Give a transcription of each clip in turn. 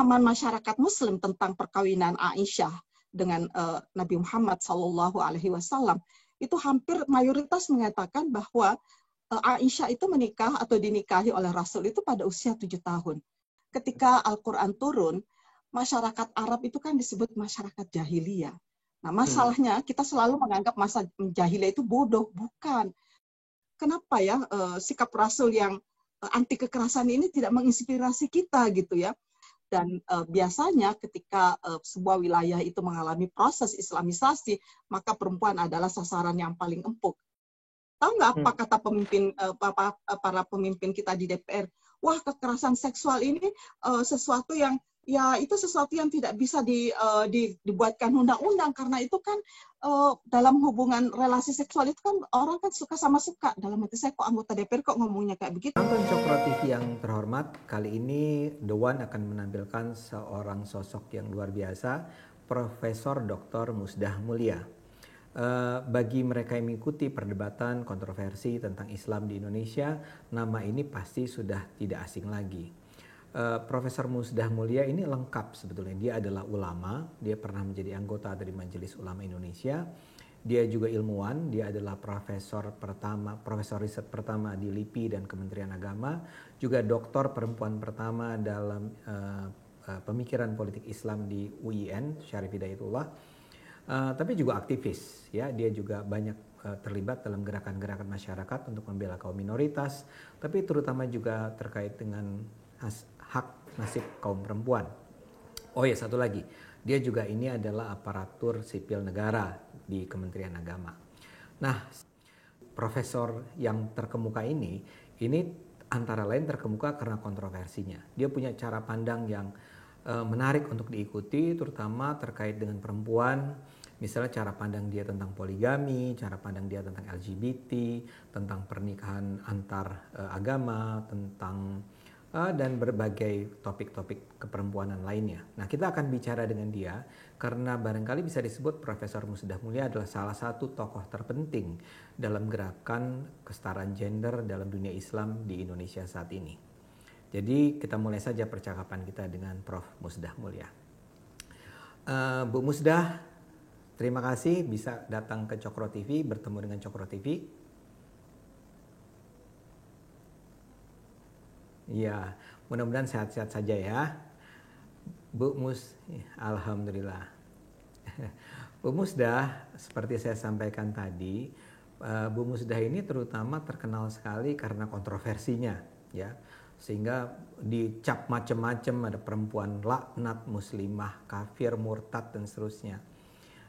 pemahaman masyarakat Muslim tentang perkawinan Aisyah dengan Nabi Muhammad SAW itu hampir mayoritas mengatakan bahwa Aisyah itu menikah atau dinikahi oleh Rasul itu pada usia 7 tahun. Ketika Al-Quran turun, masyarakat Arab itu kan disebut masyarakat jahiliyah. Nah, masalahnya kita selalu menganggap masa jahiliyah itu bodoh. Bukan. Kenapa ya sikap Rasul yang anti kekerasan ini tidak menginspirasi kita gitu ya? Dan biasanya ketika sebuah wilayah itu mengalami proses islamisasi, maka perempuan adalah sasaran yang paling empuk. Tahu nggak apa kata para pemimpin kita di DPR? Wah, kekerasan seksual ini sesuatu yang tidak bisa dibuatkan undang-undang, karena itu kan dalam hubungan relasi seksual itu kan orang kan suka sama suka. Dalam hati saya, kok anggota DPR kok ngomongnya kayak begitu? Penonton Cokro TV yang terhormat, kali ini The One akan menampilkan seorang sosok yang luar biasa, Profesor Dr. Musdah Mulia. Bagi mereka yang mengikuti perdebatan kontroversi tentang Islam di Indonesia, nama ini pasti sudah tidak asing lagi. Profesor Musdah Mulia ini lengkap sebetulnya. Dia adalah ulama, dia pernah menjadi anggota dari Majelis Ulama Indonesia. Dia juga ilmuwan, dia adalah profesor riset pertama di LIPI dan Kementerian Agama, juga doktor perempuan pertama dalam pemikiran politik Islam di UIN, Syarif Hidayatullah. Tapi juga aktivis, ya. Dia juga banyak terlibat dalam gerakan-gerakan masyarakat untuk membela kaum minoritas, tapi terutama juga terkait dengan hak nasib kaum perempuan. Oh ya, satu lagi, dia juga ini adalah aparatur sipil negara di Kementerian Agama. Nah, profesor yang terkemuka ini antara lain terkemuka karena kontroversinya. Dia punya cara pandang yang menarik untuk diikuti, terutama terkait dengan perempuan. Misalnya cara pandang dia tentang poligami, cara pandang dia tentang LGBT, tentang pernikahan antar agama, tentang dan berbagai topik-topik keperempuanan lainnya. Nah, kita akan bicara dengan dia karena barangkali bisa disebut Profesor Musdah Mulia adalah salah satu tokoh terpenting dalam gerakan kesetaraan gender dalam dunia Islam di Indonesia saat ini. Jadi kita mulai saja percakapan kita dengan Prof. Musdah Mulia. Bu Musdah, terima kasih bisa datang ke Cokro TV, bertemu dengan Cokro TV. Ya, mudah-mudahan sehat-sehat saja ya. Alhamdulillah. Bu Musdah, seperti saya sampaikan tadi, Bu Musdah ini terutama terkenal sekali karena kontroversinya, ya. Sehingga dicap macam-macam, ada perempuan laknat, muslimah, kafir, murtad, dan seterusnya.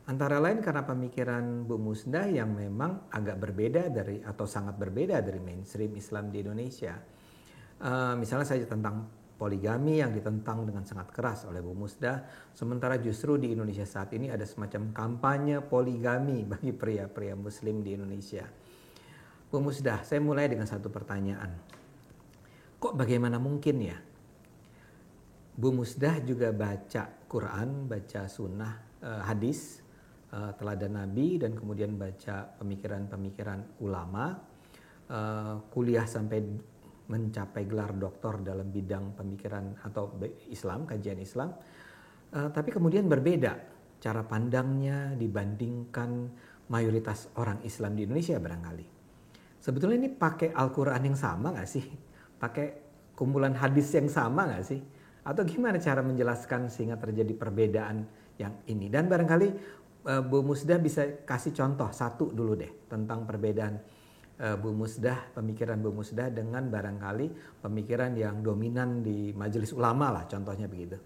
Antara lain karena pemikiran Bu Musdah yang memang agak berbeda atau sangat berbeda dari mainstream Islam di Indonesia. Misalnya saja tentang poligami yang ditentang dengan sangat keras oleh Bu Musdah, sementara justru di Indonesia saat ini ada semacam kampanye poligami bagi pria-pria muslim di Indonesia. Bu Musdah, saya mulai dengan satu pertanyaan. Kok bagaimana mungkin ya? Bu Musdah juga baca Quran, baca sunnah, hadis, teladan Nabi, dan kemudian baca pemikiran-pemikiran ulama, kuliah sampai mencapai gelar doktor dalam bidang pemikiran atau Islam, kajian Islam. Tapi kemudian berbeda cara pandangnya dibandingkan mayoritas orang Islam di Indonesia barangkali. Sebetulnya ini pakai Al-Quran yang sama nggak sih? Pakai kumpulan hadis yang sama nggak sih? Atau gimana cara menjelaskan sehingga terjadi perbedaan yang ini? Dan barangkali Bu Musdah bisa kasih contoh satu dulu deh tentang perbedaan Bu Musdah, pemikiran Bu Musdah dengan barangkali pemikiran yang dominan di Majelis Ulama lah, contohnya begitu.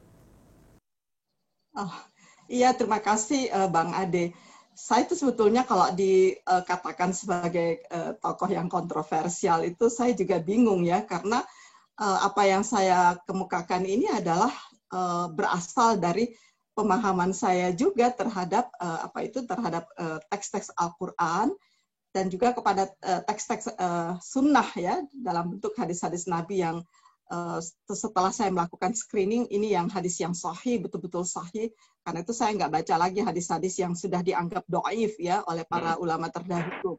Oh, iya, terima kasih Bang Ade. Saya itu sebetulnya kalau dikatakan sebagai tokoh yang kontroversial itu saya juga bingung ya, karena apa yang saya kemukakan ini adalah berasal dari pemahaman saya juga terhadap terhadap teks-teks Al-Quran dan juga kepada teks-teks sunnah ya, dalam bentuk hadis-hadis Nabi yang setelah saya melakukan screening, ini yang hadis yang sahih, betul-betul sahih. Karena itu saya nggak baca lagi hadis-hadis yang sudah dianggap dhaif ya oleh para ulama terdahulu.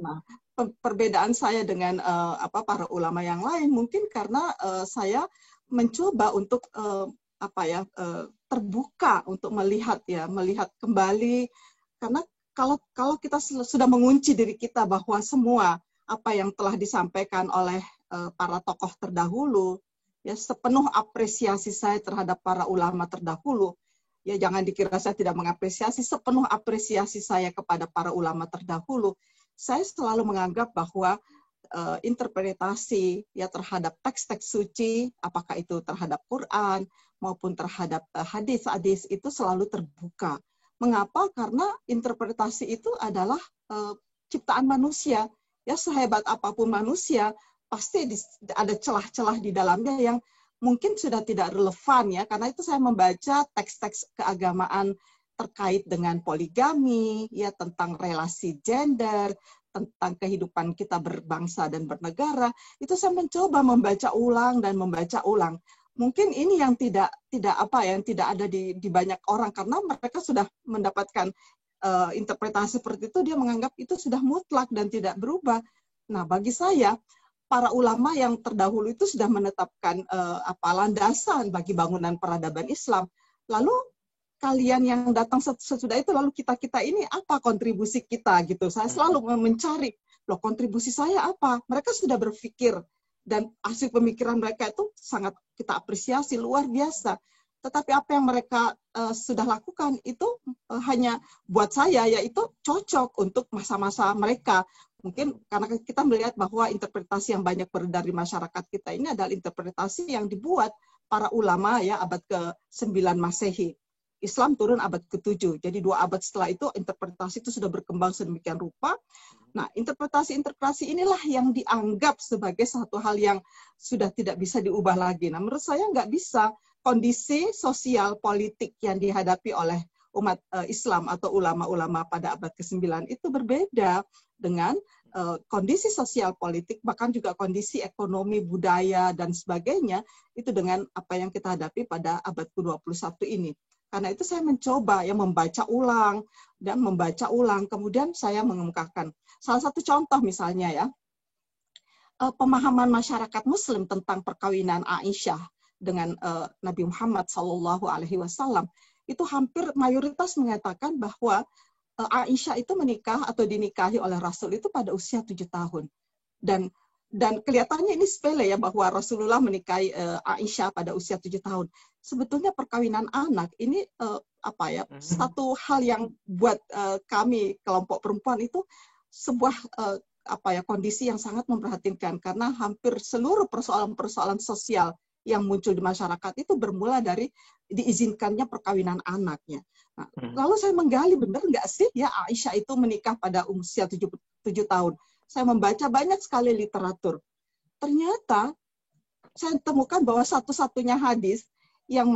Nah, perbedaan saya dengan para ulama yang lain mungkin karena saya mencoba untuk terbuka untuk melihat kembali, karena kalau kita sudah mengunci diri kita bahwa semua apa yang telah disampaikan oleh para tokoh terdahulu, ya sepenuh apresiasi saya terhadap para ulama terdahulu. Ya jangan dikira saya tidak mengapresiasi, sepenuh apresiasi saya kepada para ulama terdahulu. Saya selalu menganggap bahwa interpretasi ya terhadap teks-teks suci, apakah itu terhadap Quran maupun terhadap hadis-hadis itu selalu terbuka. Mengapa? Karena interpretasi itu adalah ciptaan manusia. Ya sehebat apapun manusia, pasti ada celah-celah di dalamnya yang mungkin sudah tidak relevan ya, karena itu saya membaca teks-teks keagamaan terkait dengan poligami, ya tentang relasi gender, tentang kehidupan kita berbangsa dan bernegara, itu saya mencoba membaca ulang dan membaca ulang. Mungkin ini yang tidak ada di banyak orang, karena mereka sudah mendapatkan interpretasi seperti itu, dia menganggap itu sudah mutlak dan tidak berubah. Nah, bagi saya para ulama yang terdahulu itu sudah menetapkan landasan bagi bangunan peradaban Islam. Lalu kalian yang datang sesudah itu, lalu kita ini apa kontribusi kita gitu. Saya selalu mencari, loh kontribusi saya apa? Mereka sudah berpikir dan hasil pemikiran mereka itu sangat kita apresiasi, luar biasa. Tetapi apa yang mereka sudah lakukan itu hanya buat saya yaitu cocok untuk masa-masa mereka. Mungkin karena kita melihat bahwa interpretasi yang banyak beredar di masyarakat kita ini adalah interpretasi yang dibuat para ulama ya abad ke-9 Masehi. Islam turun abad ke-7. Jadi 2 abad setelah itu interpretasi itu sudah berkembang sedemikian rupa. Nah, interpretasi inilah yang dianggap sebagai satu hal yang sudah tidak bisa diubah lagi. Nah, menurut saya nggak bisa. Kondisi sosial politik yang dihadapi oleh umat Islam atau ulama-ulama pada abad ke-9 itu berbeda dengan kondisi sosial politik, bahkan juga kondisi ekonomi, budaya, dan sebagainya, itu dengan apa yang kita hadapi pada abad ke-21 ini. Karena itu saya mencoba ya membaca ulang, kemudian saya mengemukakan. Salah satu contoh misalnya ya, pemahaman masyarakat Muslim tentang perkawinan Aisyah dengan Nabi Muhammad SAW, itu hampir mayoritas mengatakan bahwa Aisyah itu menikah atau dinikahi oleh Rasul itu pada usia 7 tahun. Dan kelihatannya ini sepele ya, bahwa Rasulullah menikahi Aisyah pada usia 7 tahun. Sebetulnya perkawinan anak ini satu hal yang buat kami kelompok perempuan itu sebuah kondisi yang sangat memprihatinkan, karena hampir seluruh persoalan-persoalan sosial yang muncul di masyarakat itu bermula dari diizinkannya perkawinan anaknya. Nah, lalu saya menggali, benar nggak sih ya Aisyah itu menikah pada usia 7 tahun. Saya membaca banyak sekali literatur. Ternyata saya temukan bahwa satu-satunya hadis yang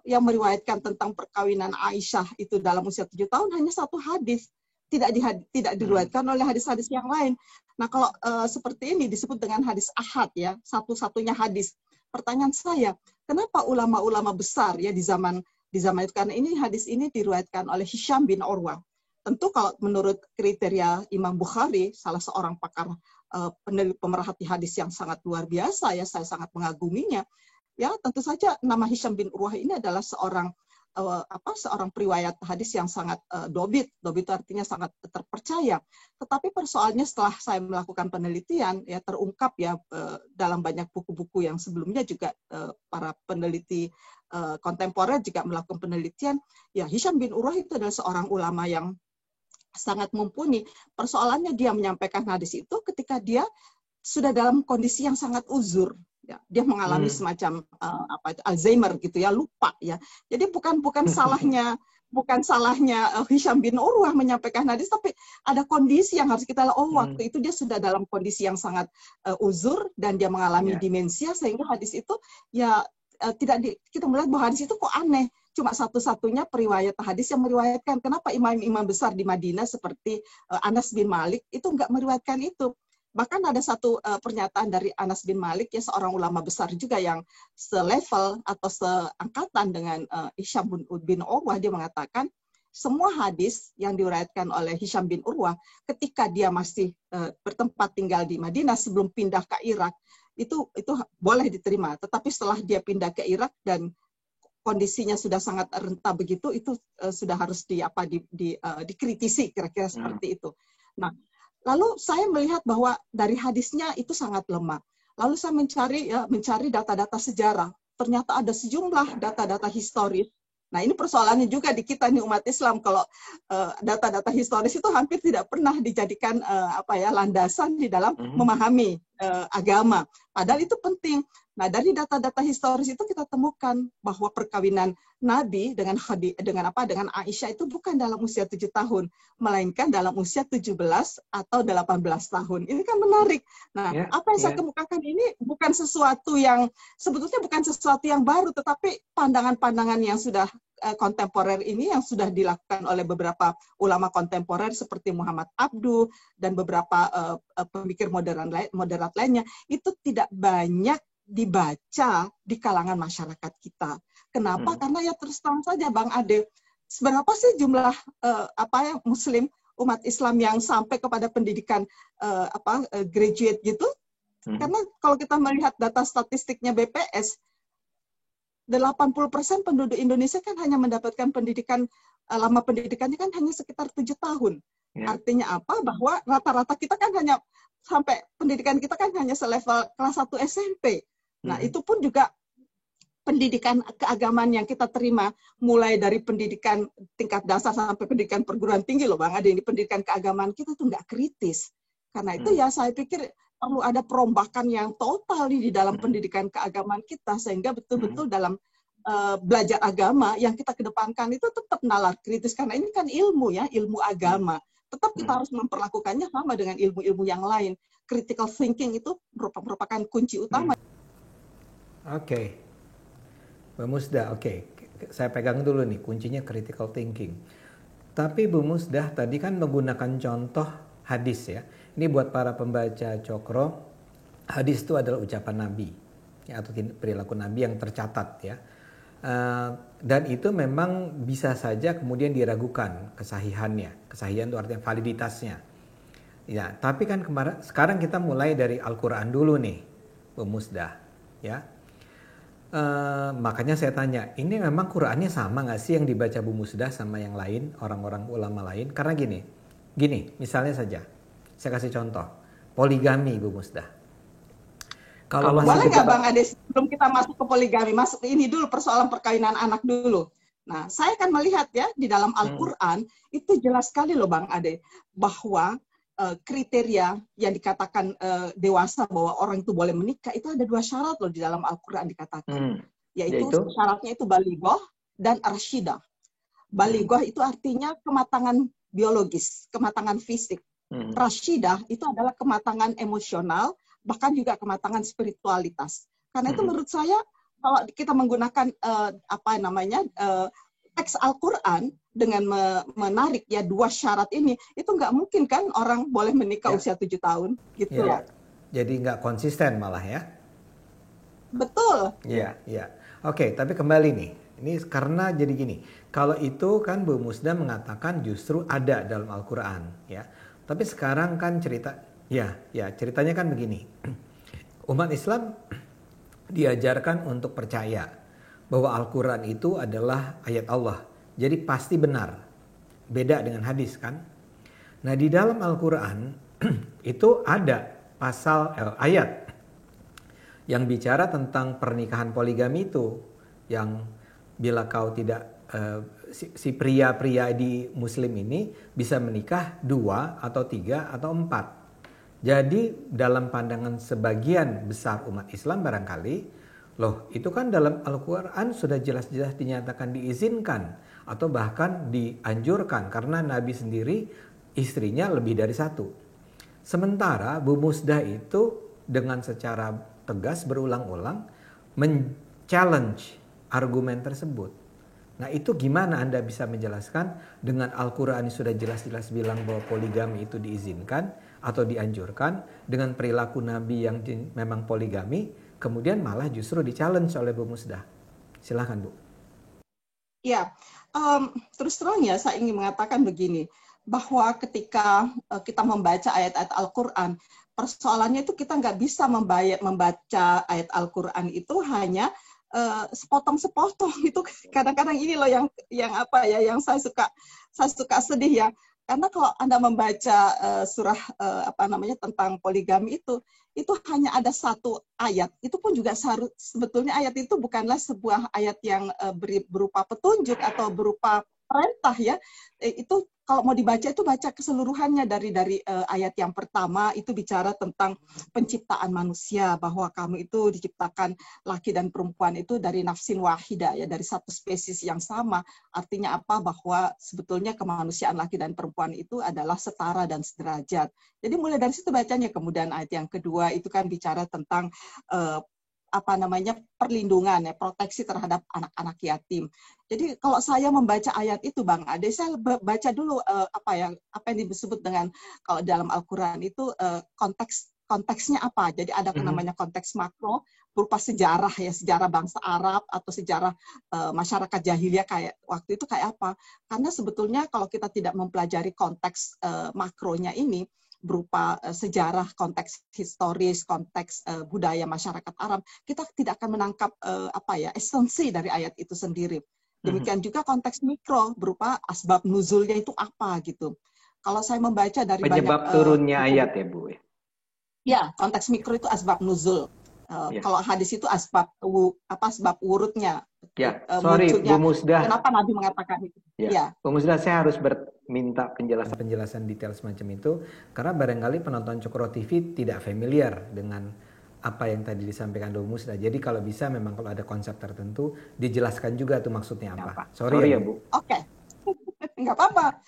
meriwayatkan tentang perkawinan Aisyah itu dalam usia 7 tahun hanya satu hadis. Tidak diriwayatkan oleh hadis-hadis yang lain. Nah, kalau seperti ini disebut dengan hadis ahad ya, satu-satunya hadis. Pertanyaan saya, kenapa ulama-ulama besar ya di zaman itu, karena ini hadis ini diriwayatkan oleh Hisham bin Urwah. Tentu kalau menurut kriteria Imam Bukhari, salah seorang pakar pemerhati hadis yang sangat luar biasa ya, saya sangat mengaguminya. Ya, tentu saja nama Hisham bin Urwah ini adalah seorang periwayat hadis yang sangat dobit itu artinya sangat terpercaya. Tetapi persoalannya setelah saya melakukan penelitian ya terungkap ya dalam banyak buku-buku yang sebelumnya juga para peneliti kontemporer juga melakukan penelitian, ya Hisham bin Urwah itu adalah seorang ulama yang sangat mumpuni. Persoalannya dia menyampaikan hadis itu ketika dia sudah dalam kondisi yang sangat uzur. Ya, dia mengalami semacam Alzheimer gitu ya, lupa ya. Jadi bukan salahnya Hisham bin Urwah menyampaikan hadis, tapi ada kondisi yang harus kita waktu itu dia sudah dalam kondisi yang sangat uzur dan dia mengalami demensia, sehingga hadis itu ya kita melihat bahwa hadis itu kok aneh. Cuma satu-satunya periwayat hadis yang meriwayatkan. Kenapa imam-imam besar di Madinah seperti Anas bin Malik itu nggak meriwayatkan itu? Bahkan ada satu pernyataan dari Anas bin Malik, ya seorang ulama besar juga yang selevel atau seangkatan dengan Hisham bin Urwah, dia mengatakan semua hadis yang diriwayatkan oleh Hisham bin Urwah ketika dia masih bertempat tinggal di Madinah sebelum pindah ke Irak itu boleh diterima. Tetapi setelah dia pindah ke Irak dan kondisinya sudah sangat renta begitu, itu sudah harus dikritisi kira-kira seperti itu. Nah, lalu saya melihat bahwa dari hadisnya itu sangat lemah. Lalu saya mencari data-data sejarah. Ternyata ada sejumlah data-data historis. Nah, ini persoalannya juga di kita nih umat Islam, kalau data-data historis itu hampir tidak pernah dijadikan landasan di dalam memahami agama. Padahal itu penting. Nah, dari data-data historis itu kita temukan bahwa perkawinan Nabi dengan Aisyah itu bukan dalam usia 7 tahun, melainkan dalam usia 17 atau 18 tahun. Ini kan menarik. Nah, apa yang saya kemukakan ini bukan sesuatu yang sebetulnya bukan sesuatu yang baru, tetapi pandangan-pandangan yang sudah kontemporer ini yang sudah dilakukan oleh beberapa ulama kontemporer seperti Muhammad Abduh dan beberapa pemikir moderat lainnya, itu tidak banyak dibaca di kalangan masyarakat kita. Kenapa? Karena ya terus terang saja Bang Ade, seberapa sih jumlah Muslim umat Islam yang sampai kepada pendidikan graduate gitu? Karena kalau kita melihat data statistiknya BPS, 80% penduduk Indonesia kan hanya mendapatkan pendidikan, lama pendidikannya kan hanya sekitar 7 tahun. Artinya apa? Bahwa rata-rata kita kan hanya sampai pendidikan kita kan hanya selevel kelas 1 SMP. Nah, itu pun juga pendidikan keagamaan yang kita terima mulai dari pendidikan tingkat dasar sampai pendidikan perguruan tinggi loh Bang Ade, ini pendidikan keagamaan kita tuh nggak kritis. Karena itu ya saya pikir perlu ada perombakan yang total di dalam pendidikan keagamaan kita, sehingga betul-betul dalam belajar agama yang kita kedepankan itu tetap nalar kritis, karena ini kan ilmu ya, ilmu agama. Tetap kita harus memperlakukannya sama dengan ilmu-ilmu yang lain. Critical thinking itu merupakan kunci utama. Oke. Bu Musdah, oke. Saya pegang dulu nih, kuncinya critical thinking. Tapi Bu Musdah tadi kan menggunakan contoh hadis ya. Ini buat para pembaca Cokro, hadis itu adalah ucapan Nabi ya, atau perilaku Nabi yang tercatat ya. Dan itu memang bisa saja kemudian diragukan kesahihannya. Kesahihan itu artinya validitasnya. Ya, tapi kan sekarang kita mulai dari Al-Quran dulu nih, Bu Musdah ya. Makanya saya tanya, ini memang Qurannya sama nggak sih yang dibaca Bu Musdah sama yang lain, orang-orang ulama lain? Karena gini, misalnya saja, saya kasih contoh, poligami Bu Musdah. Kalau boleh nggak Bang Ade, sebelum kita masuk ke poligami, masuk ini dulu persoalan perkawinan anak dulu. Nah, saya akan melihat ya di dalam Al-Quran itu jelas sekali loh Bang Ade, bahwa kriteria yang dikatakan dewasa bahwa orang itu boleh menikah itu ada 2 syarat loh di dalam Al-Quran dikatakan, yaitu syaratnya itu balighah dan arsyidah. Balighah itu artinya kematangan biologis, kematangan fisik. Rasyidah itu adalah kematangan emosional, bahkan juga kematangan spiritualitas. Karena itu menurut saya kalau kita menggunakan teks Al-Quran dengan menarik ya 2 syarat ini, itu nggak mungkin kan orang boleh menikah usia 7 tahun gitu ya. Jadi nggak konsisten malah ya. Betul. Iya. Oke, tapi kembali nih. Ini karena jadi gini, kalau itu kan Bu Musdah mengatakan justru ada dalam Al-Quran ya. Tapi sekarang kan ceritanya kan begini. Umat Islam diajarkan untuk percaya bahwa Al-Quran itu adalah ayat Allah. Jadi pasti benar. Beda dengan hadis kan. Nah di dalam Al-Quran itu ada ayat yang bicara tentang pernikahan poligami itu. Yang bila kau tidak, si pria-pria di Muslim ini bisa menikah 2 atau 3 atau 4. Jadi dalam pandangan sebagian besar umat Islam barangkali, loh itu kan dalam Al-Quran sudah jelas-jelas dinyatakan diizinkan atau bahkan dianjurkan karena Nabi sendiri istrinya lebih dari 1. Sementara Bu Musdah itu dengan secara tegas berulang-ulang men-challenge argumen tersebut. Nah itu gimana Anda bisa menjelaskan dengan Al-Quran sudah jelas-jelas bilang bahwa poligami itu diizinkan atau dianjurkan, dengan perilaku Nabi yang memang poligami, kemudian malah justru di-challenge oleh Bu Musdah. Silahkan Bu. Ya, terus terang ya saya ingin mengatakan begini, bahwa ketika kita membaca ayat-ayat Al-Quran, persoalannya itu kita nggak bisa membaca ayat Al-Quran itu hanya sepotong-sepotong itu kadang-kadang ini loh yang apa ya, yang saya suka sedih ya. Karena kalau Anda membaca surah apa namanya tentang poligami itu hanya ada satu ayat. Itu pun juga sebetulnya ayat itu bukanlah sebuah ayat yang berupa petunjuk atau berupa perintah ya. Itu kalau mau dibaca itu baca keseluruhannya dari ayat yang pertama itu bicara tentang penciptaan manusia, bahwa kamu itu diciptakan laki dan perempuan itu dari nafsin wahidah ya, dari satu spesies yang sama. Artinya apa? Bahwa sebetulnya kemanusiaan laki dan perempuan itu adalah setara dan sederajat. Jadi mulai dari situ bacanya. Kemudian ayat yang kedua itu kan bicara tentang apa namanya perlindungan ya, proteksi terhadap anak-anak yatim. Jadi kalau saya membaca ayat itu Bang Ade, saya baca dulu apa yang disebut dengan kalau dalam Al-Qur'an itu konteksnya apa. Jadi ada namanya konteks makro berupa sejarah ya, sejarah bangsa Arab atau sejarah masyarakat jahiliyah kayak waktu itu kayak apa. Karena sebetulnya kalau kita tidak mempelajari konteks makronya ini berupa sejarah, konteks historis, konteks budaya masyarakat Arab, kita tidak akan menangkap apa ya esensi dari ayat itu sendiri. Demikian juga konteks mikro berupa asbab nuzulnya itu apa gitu. Kalau saya membaca dari penyebab turunnya ayat ya Bu. Ya, konteks mikro itu asbab nuzul. Kalau hadis itu asbab wurudnya. Ya, sorry Bu Musdah. Kenapa Nabi mengatakan itu? Ya. Bu Musdah, saya harus minta penjelasan detail semacam itu karena barangkali penonton Cokro TV tidak familiar dengan apa yang tadi disampaikan Bu Musdah. Jadi kalau bisa memang kalau ada konsep tertentu dijelaskan juga tuh maksudnya apa. Sorry ya Bu. Oke. Nggak apa-apa.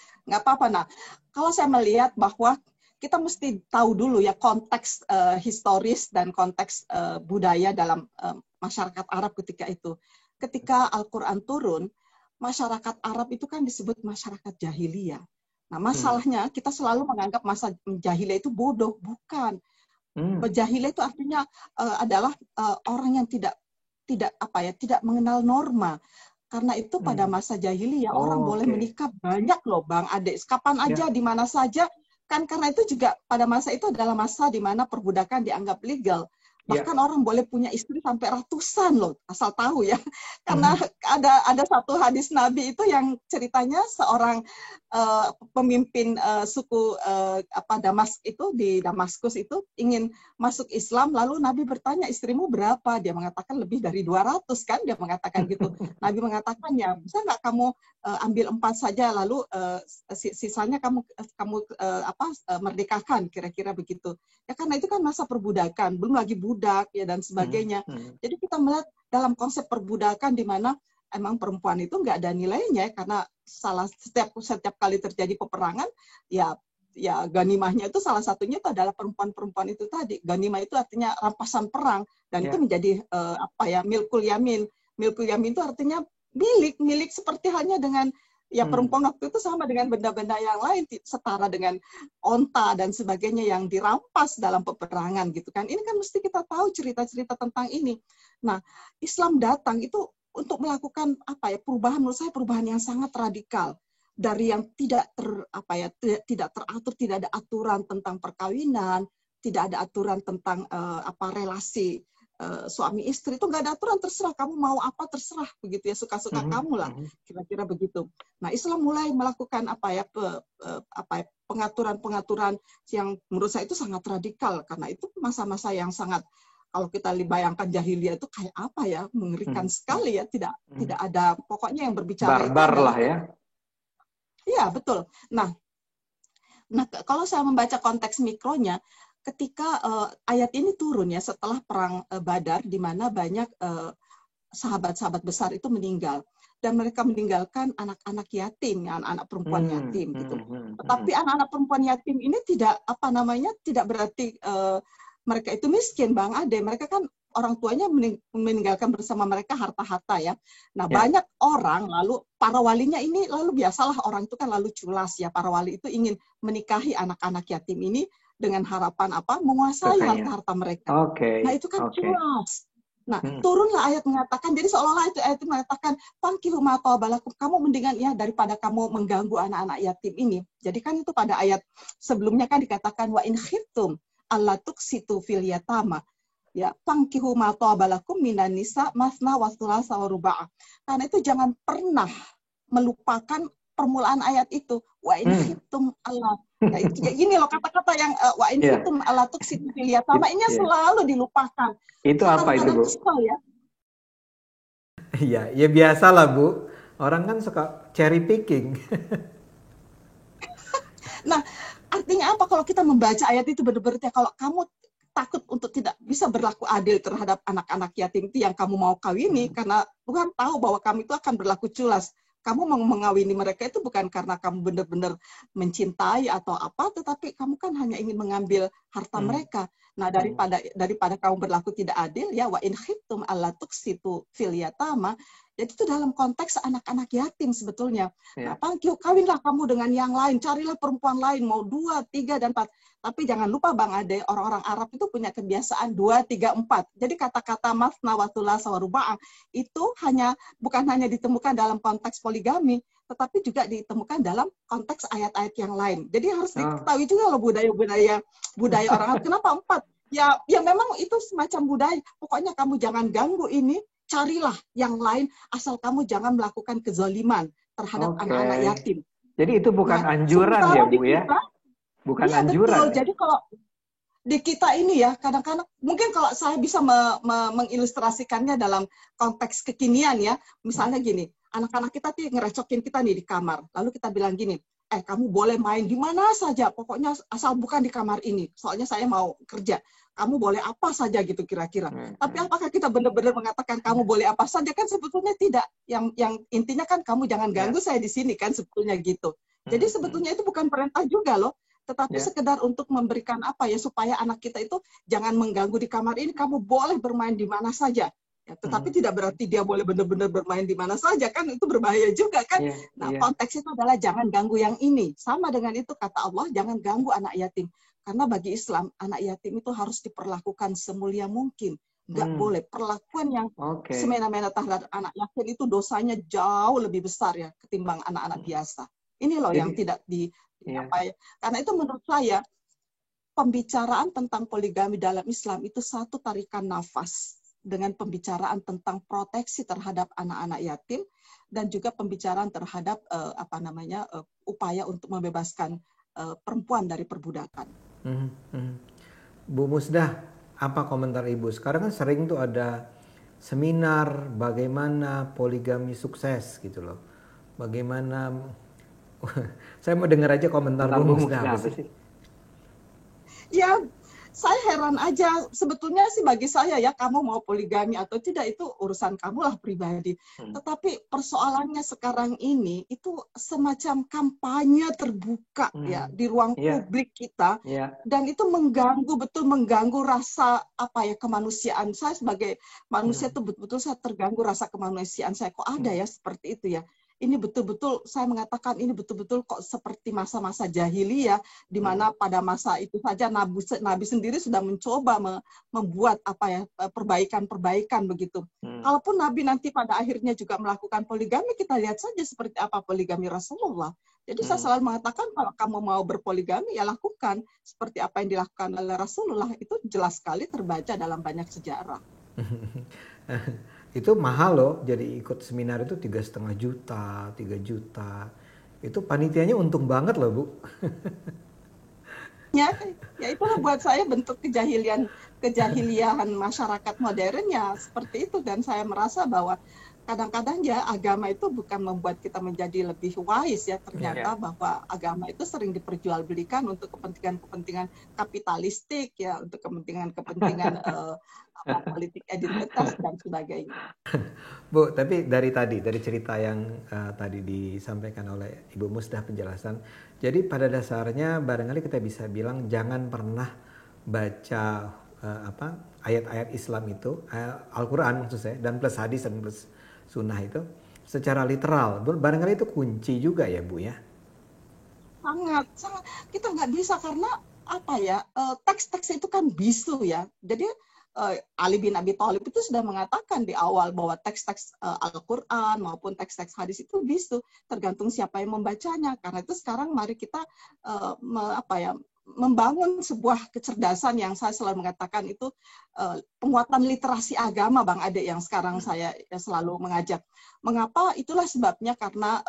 Nah, kalau saya melihat bahwa kita mesti tahu dulu ya konteks historis dan konteks budaya dalam masyarakat Arab ketika itu. Ketika Al-Quran turun, masyarakat Arab itu kan disebut masyarakat jahiliyah. Nah, masalahnya kita selalu menganggap masa jahiliyah itu bodoh, bukan. Jahiliyah itu artinya adalah orang yang tidak mengenal norma. Karena itu pada masa jahiliyah orang boleh menikah banyak loh Bang Ade, kapan aja di mana saja. Kan karena itu juga pada masa itu adalah masa di mana perbudakan dianggap legal. Bahkan orang boleh punya istri sampai ratusan loh, asal tahu ya. Karena ada satu hadis Nabi itu yang ceritanya seorang pemimpin suku Damas itu di Damaskus itu ingin masuk Islam, lalu Nabi bertanya, istrimu berapa? Dia mengatakan lebih dari 200 kan, dia mengatakan gitu. Nabi mengatakan ya, bisa nggak kamu ambil 4 saja, lalu sisanya kamu merdekakan, kira-kira begitu. Ya karena itu kan masa perbudakan, belum lagi budak ya dan sebagainya. Jadi kita melihat dalam konsep perbudakan di mana emang perempuan itu nggak ada nilainya karena setiap kali terjadi peperangan ya ganimahnya itu salah satunya itu adalah perempuan-perempuan itu tadi. Ganimah itu artinya rampasan perang dan itu menjadi milkul yamin. Milkul yamin itu artinya milik seperti halnya dengan perempuan waktu itu sama dengan benda-benda yang lain, setara dengan onta dan sebagainya yang dirampas dalam peperangan gitu kan. Ini kan mesti kita tahu cerita-cerita tentang ini. Nah, Islam datang itu untuk melakukan perubahan, menurut saya perubahan yang sangat radikal dari yang tidak teratur, tidak ada aturan tentang perkawinan, tidak ada aturan tentang relasi suami istri, itu nggak ada aturan, terserah kamu mau apa terserah begitu ya, suka-suka kamu lah, kira-kira begitu. Nah, Islam mulai melakukan pengaturan-pengaturan yang menurut saya itu sangat radikal karena itu masa-masa yang sangat, kalau kita bayangkan jahiliyah itu kayak apa ya, mengerikan sekali ya, tidak ada pokoknya yang berbicara barbar lah ya. Iya, betul. Nah kalau saya membaca konteks mikronya, ketika ayat ini turun ya setelah perang Badar di mana banyak sahabat-sahabat besar itu meninggal dan mereka meninggalkan anak-anak yatim, anak-anak perempuan yatim gitu. Tetapi anak-anak perempuan yatim ini tidak tidak berarti mereka itu miskin Bang Ade. Mereka kan orang tuanya meninggalkan bersama mereka harta-harta ya. Nah, banyak orang lalu para walinya ini lalu biasalah orang itu kan lalu culas ya. Para wali itu ingin menikahi anak-anak yatim ini dengan harapan menguasai harta-harta mereka. Nah, itu kan culas. Nah, turunlah ayat mengatakan, jadi seolah-olah itu ayat mengatakan, fankihu ma taba lakum, kamu mendingan ya daripada kamu mengganggu anak-anak yatim ini. Jadi kan itu pada ayat sebelumnya kan dikatakan wa in khiftum alla tuqsitu fil yatama. Ya, fankihu ma tabalakum minan nisa masna wa thulatsa wa ruba'. Karena itu jangan pernah melupakan permulaan ayat itu. Wa in khiftum Allah. Ya, ini loh kata-kata yang wa in khiftum Allah tuksitu fil yatama ini selalu dilupakan. Itu Saya apa itu, kadang-kadang Bu? kesel ya. Iya, ya biasa lah Bu. Orang kan suka cherry picking. Nah, artinya apa kalau kita membaca ayat itu benar-benar ya, kalau kamu takut untuk tidak bisa berlaku adil terhadap anak-anak yatim itu yang kamu mau kawini, karena Tuhan tahu bahwa kamu itu akan berlaku culas. Kamu mau mengawini mereka itu bukan karena kamu benar-benar mencintai atau apa, tetapi kamu kan hanya ingin mengambil harta mereka. Nah, daripada kamu berlaku tidak adil, ya wa in khiftum alla tuksitu fil yatama, jadi itu dalam konteks anak-anak yatim sebetulnya. Nah, kawinlah kamu dengan yang lain, carilah perempuan lain, mau 2, 3, dan 4. Tapi jangan lupa Bang Ade, orang-orang Arab itu punya kebiasaan 2, 3, 4. Jadi kata-kata masna wa thulatsa wa ruba' itu bukan hanya ditemukan dalam konteks poligami, tetapi juga ditemukan dalam konteks ayat-ayat yang lain. Jadi harus diketahui juga loh budaya orang Arab. Kenapa 4? Ya memang itu semacam budaya. Pokoknya kamu jangan ganggu ini, carilah yang lain, asal kamu jangan melakukan kezaliman terhadap anak-anak yatim. Jadi itu bukan anjuran ya Bu ya? Bukan anjuran. Betul. Ya? Jadi kalau di kita ini ya, kadang-kadang mungkin kalau saya bisa mengilustrasikannya dalam konteks kekinian ya, misalnya gini, anak-anak kita tuh ngerecokin kita nih di kamar, lalu kita bilang gini, kamu boleh main di mana saja, pokoknya asal bukan di kamar ini, soalnya saya mau kerja. Kamu boleh apa saja gitu kira-kira. Tapi apakah kita benar-benar mengatakan kamu boleh apa saja? Kan sebetulnya tidak. Yang intinya kan kamu jangan ganggu saya di sini kan sebetulnya gitu. Jadi sebetulnya itu bukan perintah juga loh. Tetapi sekedar untuk memberikan apa ya, supaya anak kita itu jangan mengganggu di kamar ini, kamu boleh bermain di mana saja. Ya, tetapi tidak berarti dia boleh benar-benar bermain di mana saja, kan itu berbahaya juga kan. Konteks itu adalah jangan ganggu yang ini. Sama dengan itu kata Allah, jangan ganggu anak yatim. Karena bagi Islam, anak yatim itu harus diperlakukan semulia mungkin. Nggak boleh. Perlakuan yang semena-mena terhadap anak yatim itu dosanya jauh lebih besar ya ketimbang anak-anak biasa. Ini loh yang tidak karena itu menurut saya pembicaraan tentang poligami dalam Islam itu satu tarikan nafas dengan pembicaraan tentang proteksi terhadap anak-anak yatim dan juga pembicaraan terhadap upaya untuk membebaskan perempuan dari perbudakan. Bu Musdah, apa komentar Ibu? Sekarang kan sering tuh ada seminar bagaimana poligami sukses gitu loh. Bagaimana saya mau dengar aja komentar Bu Musdah. Ya, saya heran aja. Sebetulnya sih bagi saya ya, kamu mau poligami atau tidak itu urusan kamu lah pribadi. Tetapi persoalannya sekarang ini itu semacam kampanye terbuka ya di ruang publik kita, dan itu mengganggu rasa kemanusiaan. Saya sebagai manusia tuh betul-betul saya terganggu rasa kemanusiaan saya. Kok ada ya seperti itu ya? Ini betul-betul saya mengatakan ini betul-betul kok seperti masa-masa jahiliyah, di mana pada masa itu saja Nabi sendiri sudah mencoba membuat perbaikan-perbaikan begitu. Kalaupun Nabi nanti pada akhirnya juga melakukan poligami, kita lihat saja seperti apa poligami Rasulullah. Jadi saya selalu mengatakan kalau kamu mau berpoligami ya lakukan seperti apa yang dilakukan oleh Rasulullah, itu jelas sekali terbaca dalam banyak sejarah. Itu mahal loh, jadi ikut seminar itu 3,5 juta, 3 juta. Itu panitianya untung banget loh Bu. Ya itulah buat saya bentuk kejahiliahan masyarakat modern ya seperti itu. Dan saya merasa bahwa kadang-kadang ya agama itu bukan membuat kita menjadi lebih wise ya, ternyata bahwa agama itu sering diperjualbelikan untuk kepentingan-kepentingan kapitalistik ya, untuk kepentingan politik identitas dan sebagainya. Bu, tapi dari cerita yang tadi disampaikan oleh Ibu Musdah penjelasan, jadi pada dasarnya barangkali kita bisa bilang jangan pernah baca ayat-ayat Islam itu, Al-Quran maksud saya, dan plus hadis dan plus sunnah itu secara literal. Barangkali itu kunci juga ya Bu ya? Sangat. Kita nggak bisa karena teks-teks itu kan bisu ya. Jadi Ali bin Abi Thalib itu sudah mengatakan di awal bahwa teks-teks Al-Quran maupun teks-teks hadis itu bisu, tergantung siapa yang membacanya. Karena itu sekarang mari kita membangun sebuah kecerdasan yang saya selalu mengatakan itu penguatan literasi agama, Bang Ade, yang sekarang saya selalu mengajak. Mengapa? Itulah sebabnya karena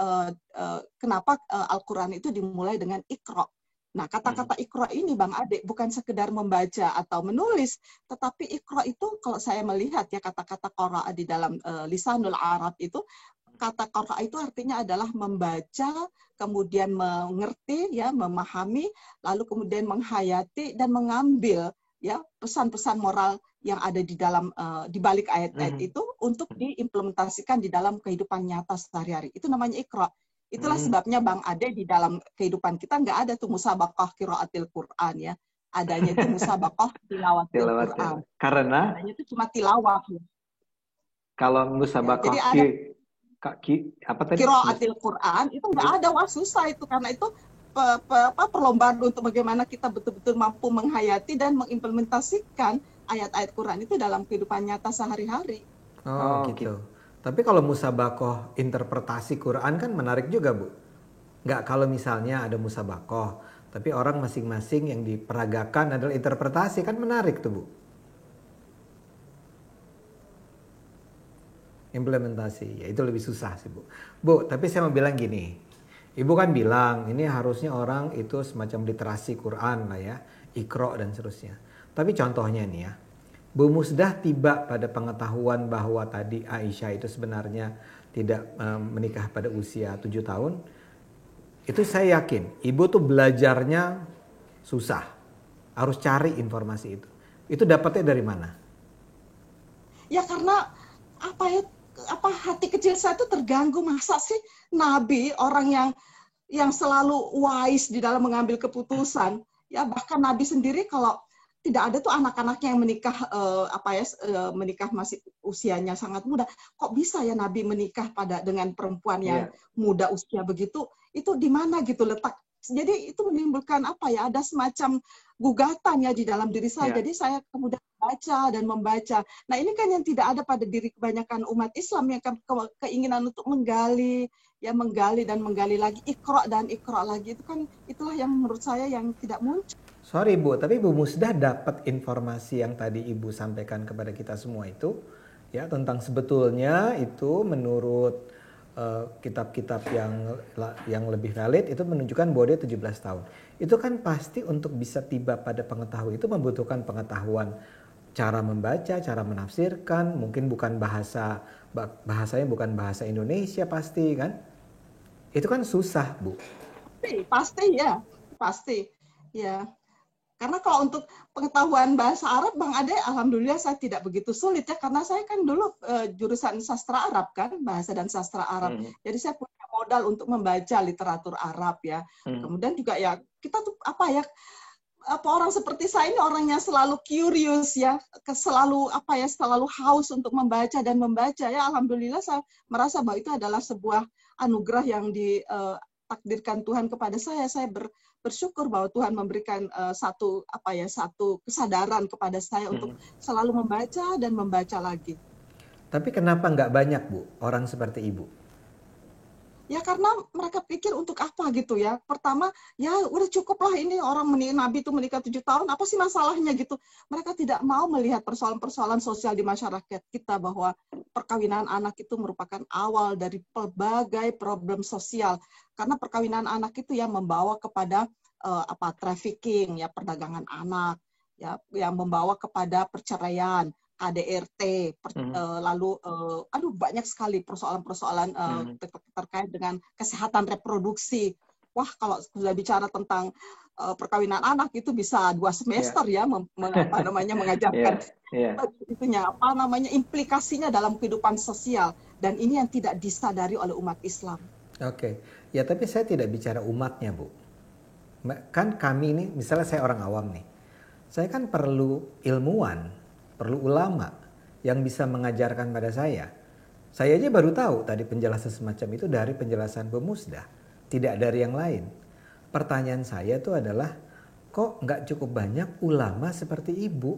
kenapa Al-Quran itu dimulai dengan Iqra. Nah, kata-kata Iqra ini, Bang Ade, bukan sekedar membaca atau menulis, tetapi Iqra itu kalau saya melihat ya kata-kata qara'a di dalam lisanul Arab itu, kata qara'a itu artinya adalah membaca, kemudian mengerti, ya, memahami, lalu kemudian menghayati dan mengambil ya pesan-pesan moral yang ada di dalam di balik ayat-ayat itu untuk diimplementasikan di dalam kehidupan nyata sehari-hari. Itu namanya Iqra. Itulah sebabnya Bang Ade di dalam kehidupan kita nggak ada tuh musabaqah qiraatil Quran ya. Adanya itu musabaqah tilawatil Quran. Karena adanya itu cuma tilawah. Ya. Kalau musabaqah Ya, jadi apa tadi? Qiraatil Quran itu nggak ada, wah susah itu, karena itu perlombaan untuk bagaimana kita betul-betul mampu menghayati dan mengimplementasikan ayat-ayat Quran itu dalam kehidupan nyata sehari-hari. Oh, gitu. Tapi kalau musabaqah interpretasi Quran kan menarik juga, Bu. Nggak kalau misalnya ada musabaqah, tapi orang masing-masing yang diperagakan adalah interpretasi, kan menarik tuh, Bu. Implementasi, ya itu lebih susah sih, Bu. Bu, tapi saya mau bilang gini. Ibu kan bilang ini harusnya orang itu semacam literasi Quran lah ya, Iqra dan seterusnya. Tapi contohnya nih ya, Bu Musdah tiba pada pengetahuan bahwa tadi Aisyah itu sebenarnya tidak menikah pada usia 7 tahun. Itu saya yakin, ibu tuh belajarnya susah. Harus cari informasi itu. Itu dapatnya dari mana? Ya karena hati kecil saya itu terganggu, masa sih Nabi, orang yang selalu wise di dalam mengambil keputusan, ya bahkan Nabi sendiri kalau tidak ada tuh anak-anaknya yang menikah menikah masih usianya sangat muda. Kok bisa ya Nabi menikah dengan perempuan yang muda usia begitu? Itu di mana gitu letak? Jadi itu menimbulkan ada semacam gugatan ya di dalam diri saya. Jadi saya kemudian membaca. Nah ini kan yang tidak ada pada diri kebanyakan umat Islam, yang keinginan untuk menggali dan menggali lagi, Iqra dan Iqra lagi, itu kan itulah yang menurut saya yang tidak muncul. Sorry Bu, tapi Bu Musdah dapat informasi yang tadi Ibu sampaikan kepada kita semua itu ya tentang sebetulnya itu menurut kitab-kitab yang lebih valid itu menunjukkan bahwa dia 17 tahun. Itu kan pasti untuk bisa tiba pada pengetahuan itu membutuhkan pengetahuan cara membaca, cara menafsirkan, mungkin bukan bahasanya bukan bahasa Indonesia pasti kan? Itu kan susah, Bu. Pasti ya. Karena kalau untuk pengetahuan bahasa Arab, Bang Ade, alhamdulillah saya tidak begitu sulit ya, karena saya kan dulu jurusan sastra Arab kan, bahasa dan sastra Arab. Jadi saya punya modal untuk membaca literatur Arab ya. Kemudian juga ya kita tuh orang seperti saya ini orangnya selalu curious ya, selalu haus untuk membaca dan membaca ya. Alhamdulillah saya merasa bahwa itu adalah sebuah anugerah yang ditakdirkan Tuhan kepada saya. Saya bersyukur bahwa Tuhan memberikan satu kesadaran kepada saya untuk selalu membaca dan membaca lagi. Tapi kenapa nggak banyak, Bu, orang seperti Ibu? Ya karena mereka pikir untuk apa gitu ya. Pertama, ya udah cukup lah ini orang Nabi itu menikah 7 tahun, apa sih masalahnya gitu. Mereka tidak mau melihat persoalan-persoalan sosial di masyarakat kita, bahwa perkawinan anak itu merupakan awal dari berbagai problem sosial. Karena perkawinan anak itu yang membawa kepada trafficking, ya perdagangan anak, ya yang membawa kepada perceraian, KDRT, lalu banyak sekali persoalan-persoalan terkait dengan kesehatan reproduksi. Wah, kalau sudah bicara tentang perkawinan anak itu bisa 2 semester ya mengajarkan implikasinya dalam kehidupan sosial, dan ini yang tidak disadari oleh umat Islam. Oke. Ya tapi saya tidak bicara umatnya, Bu. Kan kami ini, misalnya saya orang awam nih, saya kan perlu ilmuwan, perlu ulama yang bisa mengajarkan pada saya. Saya aja baru tahu tadi penjelasan semacam itu dari penjelasan Bu Musdah, tidak dari yang lain. Pertanyaan saya itu adalah, kok nggak cukup banyak ulama seperti Ibu?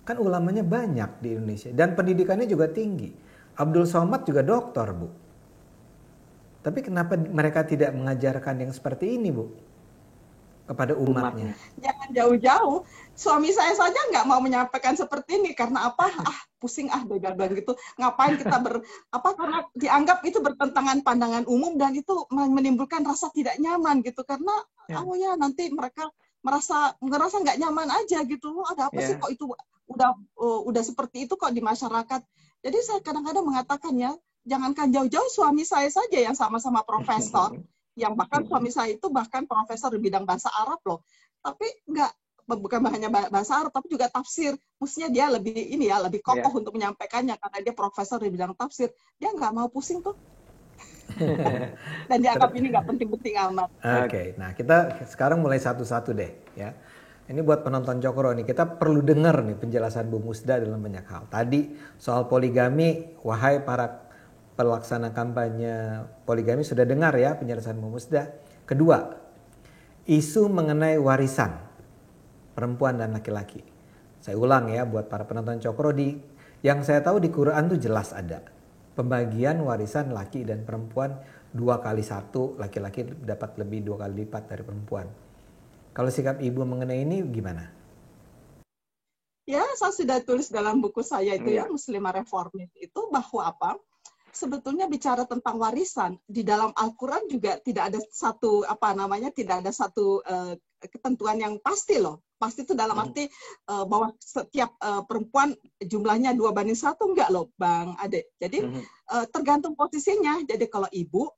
Kan ulamanya banyak di Indonesia dan pendidikannya juga tinggi. Abdul Somad juga doktor, Bu. Tapi kenapa mereka tidak mengajarkan yang seperti ini, Bu? kepada umatnya. Jangan jauh-jauh. Suami saya saja nggak mau menyampaikan seperti ini karena apa? Pusing dia bilang gitu. Ngapain kita karena dianggap itu bertentangan pandangan umum dan itu menimbulkan rasa tidak nyaman gitu karena nanti mereka ngerasa nggak nyaman aja gitu. Ada apa sih kok itu udah seperti itu kok di masyarakat. Jadi saya kadang-kadang mengatakan ya, jangankan jauh-jauh suami saya saja yang sama-sama profesor. Yang bahkan suami saya itu bahkan profesor di bidang bahasa Arab loh. Tapi bukan hanya bahasa Arab, tapi juga tafsir. Mestinya dia lebih kokoh untuk menyampaikannya karena dia profesor di bidang tafsir. Dia nggak mau pusing tuh. Dan dianggap ini nggak penting-penting amat. Oke, nah kita sekarang mulai satu-satu deh ya. Ini buat penonton Cokro nih, kita perlu dengar nih penjelasan Bu Musda dalam banyak hal. Tadi soal poligami, wahai para pelaksana kampanye poligami sudah dengar ya penjelasan Bu Musda. Kedua, isu mengenai warisan perempuan dan laki-laki. Saya ulang ya buat para penonton Cokro, yang saya tahu di Quran tuh jelas ada pembagian warisan laki dan perempuan 2x1, laki-laki dapat lebih 2 kali lipat dari perempuan. Kalau sikap Ibu mengenai ini gimana? Ya, saya sudah tulis dalam buku saya itu Muslimah Reformis itu bahwa sebetulnya bicara tentang warisan di dalam Al-Quran juga tidak ada satu ketentuan yang pasti loh. Pasti itu dalam arti bahwa setiap perempuan jumlahnya 2:1 enggak loh, Bang Ade. Jadi tergantung posisinya. Jadi kalau ibu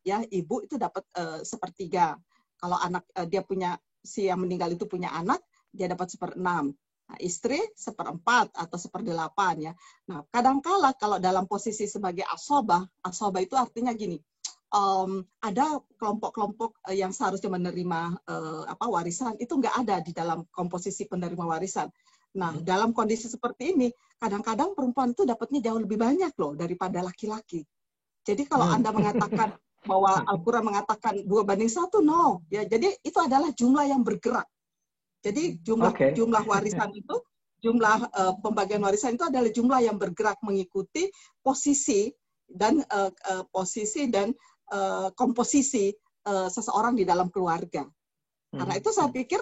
itu dapat 1/3. Kalau anak dia punya si yang meninggal itu punya anak, dia dapat 1/6. Nah, istri 1/4 atau 1/8 ya. Nah, kadangkala kalau dalam posisi sebagai asobah itu artinya gini, ada kelompok-kelompok yang seharusnya menerima warisan itu nggak ada di dalam komposisi penerima warisan. Nah, dalam kondisi seperti ini, kadang-kadang perempuan itu dapatnya jauh lebih banyak loh daripada laki-laki. Jadi kalau Anda mengatakan bahwa Al-Quran mengatakan 2:1, no, ya. Jadi itu adalah jumlah yang bergerak. Jadi jumlah warisan itu, jumlah pembagian warisan itu adalah jumlah yang bergerak mengikuti posisi dan komposisi seseorang di dalam keluarga. Karena itu saya pikir,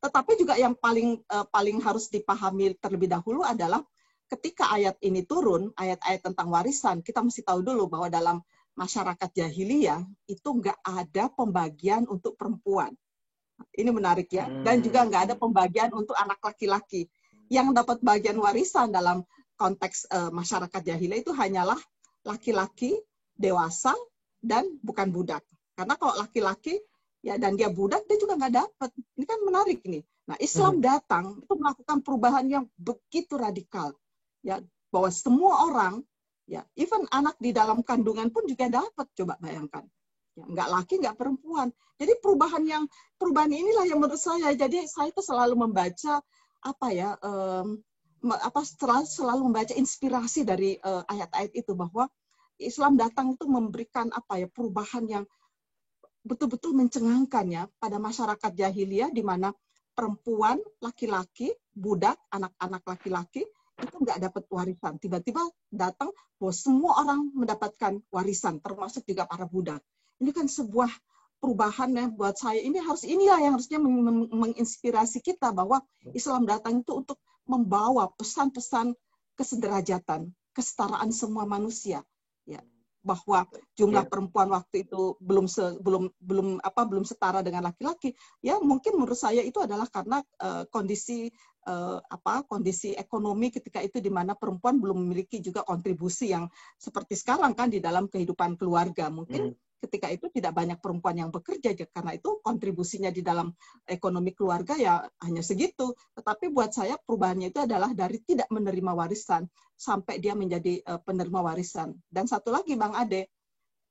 tetapi juga yang paling harus dipahami terlebih dahulu adalah ketika ayat ini turun, ayat-ayat tentang warisan, kita mesti tahu dulu bahwa dalam masyarakat jahiliyah itu nggak ada pembagian untuk perempuan. Ini menarik ya. Dan juga nggak ada pembagian untuk anak laki-laki. Yang dapat bagian warisan dalam konteks masyarakat jahiliyah itu hanyalah laki-laki dewasa dan bukan budak. Karena kalau laki-laki ya dan dia budak, dia juga nggak dapat. Ini kan menarik nih. Nah, Islam datang itu melakukan perubahan yang begitu radikal. Ya, bahwa semua orang, ya, even anak di dalam kandungan pun juga dapat. Coba bayangkan. Ya, nggak laki, nggak perempuan. Jadi perubahan inilah yang menurut saya. Jadi saya itu selalu membaca selalu membaca inspirasi dari ayat-ayat itu bahwa Islam datang itu memberikan perubahan yang betul-betul mencengangkan ya pada masyarakat jahiliyah di mana perempuan, laki-laki, budak, anak-anak laki-laki itu nggak dapat warisan. Tiba-tiba datang bahwa semua orang mendapatkan warisan, termasuk juga para budak. Ini kan sebuah perubahan ya buat saya. Inilah yang harusnya menginspirasi kita bahwa Islam datang itu untuk membawa pesan-pesan kesederajatan, kesetaraan semua manusia. Ya, bahwa jumlah perempuan waktu itu belum setara dengan laki-laki. Ya, mungkin menurut saya itu adalah karena kondisi ekonomi ketika itu di mana perempuan belum memiliki juga kontribusi yang seperti sekarang kan di dalam kehidupan keluarga. Mungkin ketika itu tidak banyak perempuan yang bekerja, karena itu kontribusinya di dalam ekonomi keluarga ya hanya segitu. Tetapi buat saya perubahannya itu adalah dari tidak menerima warisan sampai dia menjadi penerima warisan. Dan satu lagi Bang Ade,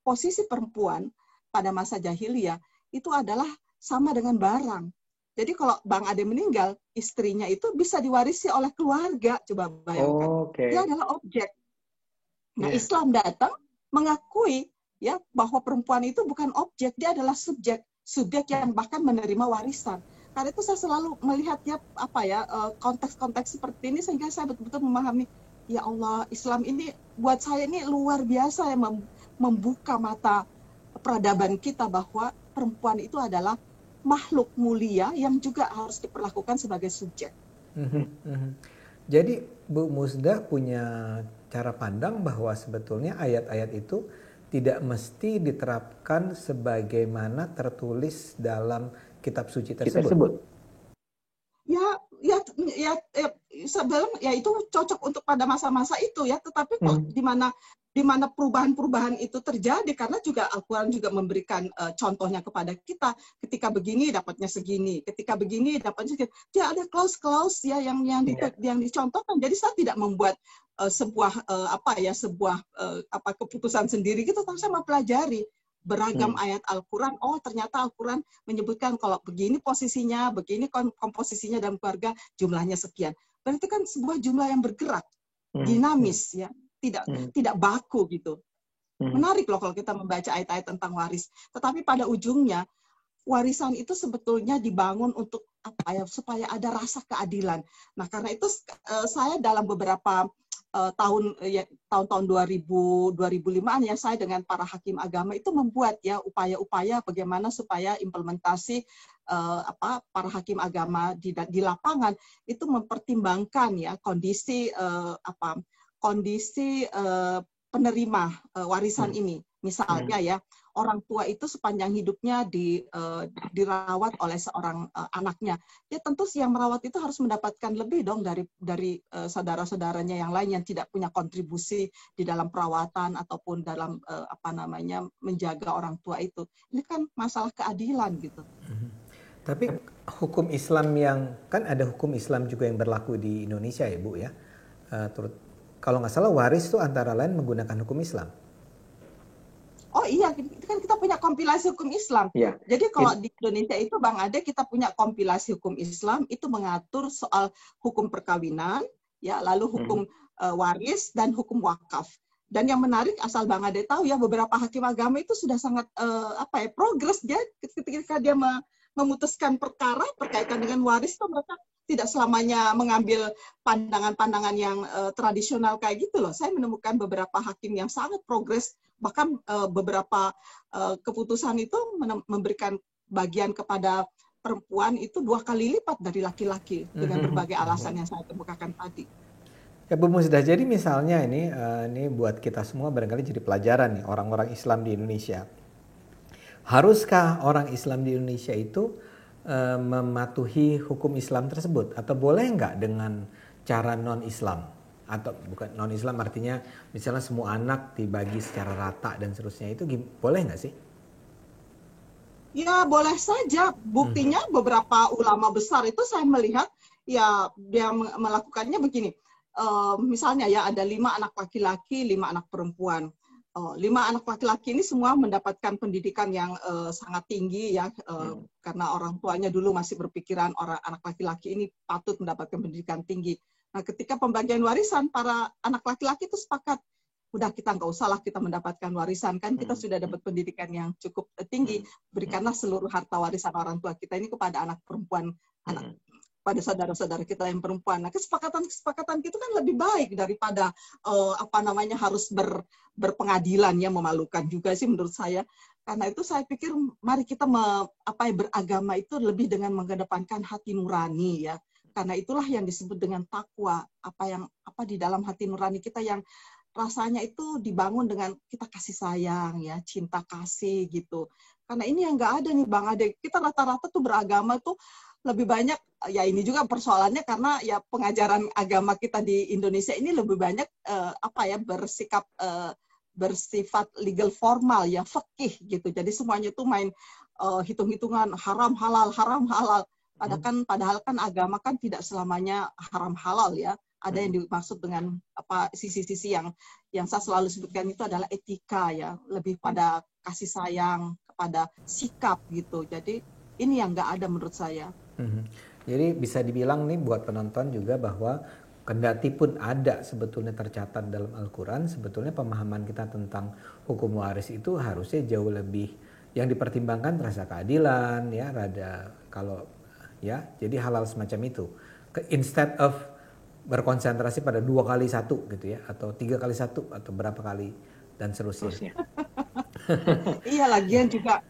posisi perempuan pada masa jahiliyah itu adalah sama dengan barang. Jadi kalau Bang Ade meninggal, istrinya itu bisa diwarisi oleh keluarga. Coba bayangkan. Dia adalah objek. Nah, Islam datang mengakui ya bahwa perempuan itu bukan objek, dia adalah subjek yang bahkan menerima warisan. Karena itu saya selalu melihatnya konteks-konteks seperti ini sehingga saya betul-betul memahami ya Allah, Islam ini buat saya ini luar biasa yang membuka mata peradaban kita bahwa perempuan itu adalah makhluk mulia yang juga harus diperlakukan sebagai subjek. Jadi Bu Musdah punya cara pandang bahwa sebetulnya ayat-ayat itu tidak mesti diterapkan sebagaimana tertulis dalam kitab suci tersebut. Sebelum itu cocok untuk pada masa-masa itu ya, tetapi kok di mana perubahan-perubahan itu terjadi karena juga Al-Quran juga memberikan contohnya kepada kita, ketika begini dapatnya segini, ketika begini dapatnya segini. Dia ada clause-clause ya yang dicontohkan. Jadi saya tidak membuat sebuah keputusan sendiri gitu, tapi saya mempelajari beragam ayat Al-Quran. Oh, ternyata Al-Quran menyebutkan kalau begini posisinya, begini komposisinya dalam keluarga, jumlahnya sekian. Berarti kan sebuah jumlah yang bergerak, dinamis ya, tidak baku gitu. Menarik loh kalau kita membaca ayat-ayat tentang waris. Tetapi pada ujungnya warisan itu sebetulnya dibangun untuk supaya ada rasa keadilan. Nah, karena itu saya dalam beberapa tahun-tahun 2005-an ya, saya dengan para hakim agama itu membuat ya upaya-upaya bagaimana supaya implementasi para hakim agama di lapangan itu mempertimbangkan ya kondisi penerima warisan ini. Misalnya ya, orang tua itu sepanjang hidupnya dirawat oleh seorang anaknya. Ya tentu yang merawat itu harus mendapatkan lebih dong dari saudara-saudaranya yang lain yang tidak punya kontribusi di dalam perawatan ataupun dalam menjaga orang tua itu. Ini kan masalah keadilan gitu. Tapi hukum Islam kan ada hukum Islam juga yang berlaku di Indonesia ya Bu ya. Kalau nggak salah waris itu antara lain menggunakan hukum Islam. Oh iya, itu kan kita punya kompilasi hukum Islam. Ya. Jadi kalau di Indonesia itu Bang Ade kita punya kompilasi hukum Islam itu mengatur soal hukum perkawinan, ya, lalu hukum waris dan hukum wakaf. Dan yang menarik asal Bang Ade tahu ya, beberapa hakim agama itu sudah sangat progres dia ketika dia memutuskan perkara berkaitan dengan waris itu mereka tidak selamanya mengambil pandangan-pandangan yang tradisional kayak gitu loh. Saya menemukan beberapa hakim yang sangat progres, bahkan beberapa keputusan itu memberikan bagian kepada perempuan itu 2 kali lipat dari laki-laki dengan berbagai alasan yang saya kemukakan tadi. Ya Bu Musdah, jadi misalnya ini buat kita semua barangkali jadi pelajaran nih orang-orang Islam di Indonesia. Haruskah orang Islam di Indonesia itu mematuhi hukum Islam tersebut atau boleh nggak dengan cara non-Islam? Atau bukan non-Islam artinya misalnya semua anak dibagi secara rata dan seterusnya, itu boleh nggak sih? Ya boleh saja. Buktinya beberapa ulama besar itu saya melihat ya dia melakukannya begini. Misalnya ya ada 5 anak laki-laki, 5 anak perempuan. 5 anak laki-laki ini semua mendapatkan pendidikan yang sangat tinggi ya, karena orang tuanya dulu masih berpikiran orang anak laki-laki ini patut mendapatkan pendidikan tinggi. Nah, ketika pembagian warisan, para anak laki-laki itu sepakat, udah kita nggak usah lah kita mendapatkan warisan, kan kita sudah dapat pendidikan yang cukup tinggi, berikanlah seluruh harta warisan orang tua kita ini kepada anak perempuan, pada saudara-saudara kita yang perempuan. Nah, kesepakatan itu kan lebih baik daripada harus berpengadilan, ya, memalukan juga sih menurut saya. Karena itu saya pikir mari kita beragama itu lebih dengan mengedepankan hati nurani ya. Karena itulah yang disebut dengan takwa, apa di dalam hati nurani kita yang rasanya itu dibangun dengan kita kasih sayang ya, cinta kasih gitu. Karena ini yang nggak ada nih Bang Ade. Kita rata-rata tuh beragama tuh lebih banyak, ya ini juga persoalannya karena ya pengajaran agama kita di Indonesia ini lebih banyak bersifat legal formal ya, fikih gitu. Jadi semuanya itu main hitung-hitungan haram halal. Padahal kan agama kan tidak selamanya haram halal ya. Ada yang dimaksud dengan sisi-sisi yang saya selalu sebutkan itu adalah etika ya, lebih pada kasih sayang, kepada sikap gitu. Jadi ini yang nggak ada menurut saya. Jadi bisa dibilang nih buat penonton juga bahwa kendati pun ada sebetulnya tercatat dalam Al-Quran, sebetulnya pemahaman kita tentang hukum waris itu harusnya jauh lebih yang dipertimbangkan rasa keadilan ya, jadi hal-hal semacam itu. Instead of berkonsentrasi pada 2x1 gitu ya, atau 3x1 atau berapa kali dan seterusnya. Iya, lagian juga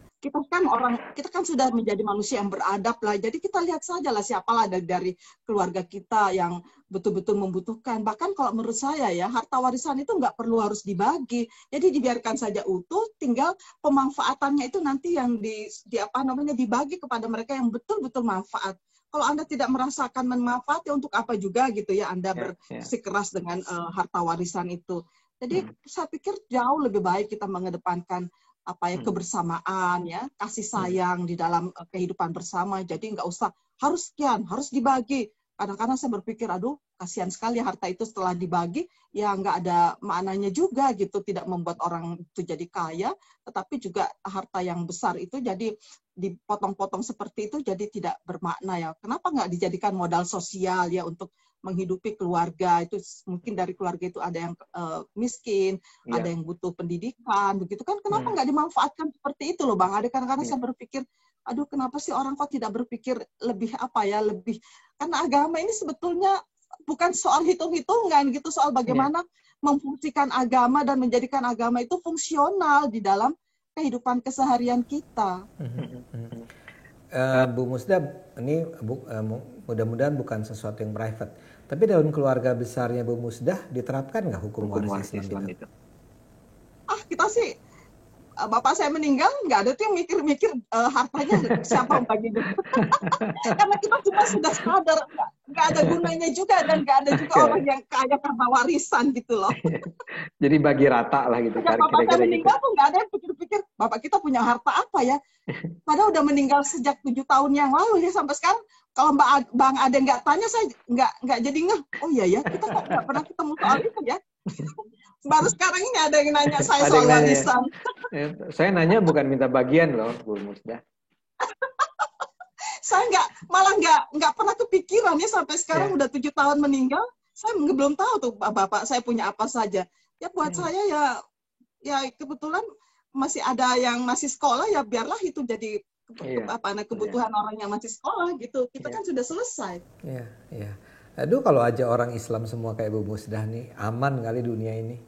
kita kan sudah menjadi manusia yang beradab lah. Jadi kita lihat saja lah siapalah dari keluarga kita yang betul-betul membutuhkan. Bahkan kalau menurut saya ya, harta warisan itu nggak perlu harus dibagi. Jadi dibiarkan saja utuh, tinggal pemanfaatannya itu nanti yang dibagi kepada mereka yang betul-betul manfaat. Kalau Anda tidak merasakan manfaatnya, untuk apa juga gitu ya Anda bersikeras dengan harta warisan itu. Jadi saya pikir jauh lebih baik kita mengedepankan kebersamaan ya, kasih sayang di dalam kehidupan bersama. Jadi nggak usah harus sekian, harus dibagi. Kadang-kadang saya berpikir, aduh kasihan sekali harta itu setelah dibagi ya nggak ada maknanya juga gitu, tidak membuat orang itu jadi kaya, tetapi juga harta yang besar itu jadi dipotong-potong seperti itu jadi tidak bermakna ya. Kenapa nggak dijadikan modal sosial ya untuk menghidupi keluarga itu, mungkin dari keluarga itu ada yang miskin, ada yang butuh pendidikan, begitu kan? Kenapa nggak dimanfaatkan seperti itu loh, Bang Ade? Kadang-kadang saya berpikir, aduh kenapa sih orang kok tidak berpikir lebih lebih, karena agama ini sebetulnya bukan soal hitung-hitungan gitu, soal bagaimana memfungsikan agama dan menjadikan agama itu fungsional di dalam kehidupan keseharian kita. Bu Musda, ini mudah-mudahan bukan sesuatu yang private, tapi dalam keluarga besarnya Bu Musda diterapkan nggak hukum waris Islam itu? Kita sih, bapak saya meninggal, nggak ada tuh yang mikir-mikir hartanya siapa baginya. Karena kita cuma sudah sadar, nggak ada gunanya juga, dan nggak ada juga orang yang kaya karena warisan gitu loh. Jadi bagi rata lah gitu. Bapak saya meninggal tuh nggak ada yang pikir-pikir, bapak kita punya harta apa ya? Padahal udah meninggal sejak 7 tahun yang lalu ya, sampai sekarang kalau Bang Ade nggak tanya, saya nggak jadi ngeh. Oh iya ya, kita kok nggak pernah ketemu soal itu ya. Baru sekarang ini ada yang nanya saya soal warisan. Saya nanya bukan minta bagian loh, Bu Musda. Saya malah nggak pernah kepikiran ya, sampai sekarang udah 7 tahun meninggal, saya belum tahu tuh bapak saya punya apa saja. Ya buat saya ya kebetulan masih ada yang masih sekolah, ya biarlah itu jadi kebutuhan orang yang masih sekolah gitu. Kita kan sudah selesai. Iya. Aduh, kalau aja orang Islam semua kayak Bu Musdah nih, aman kali dunia ini.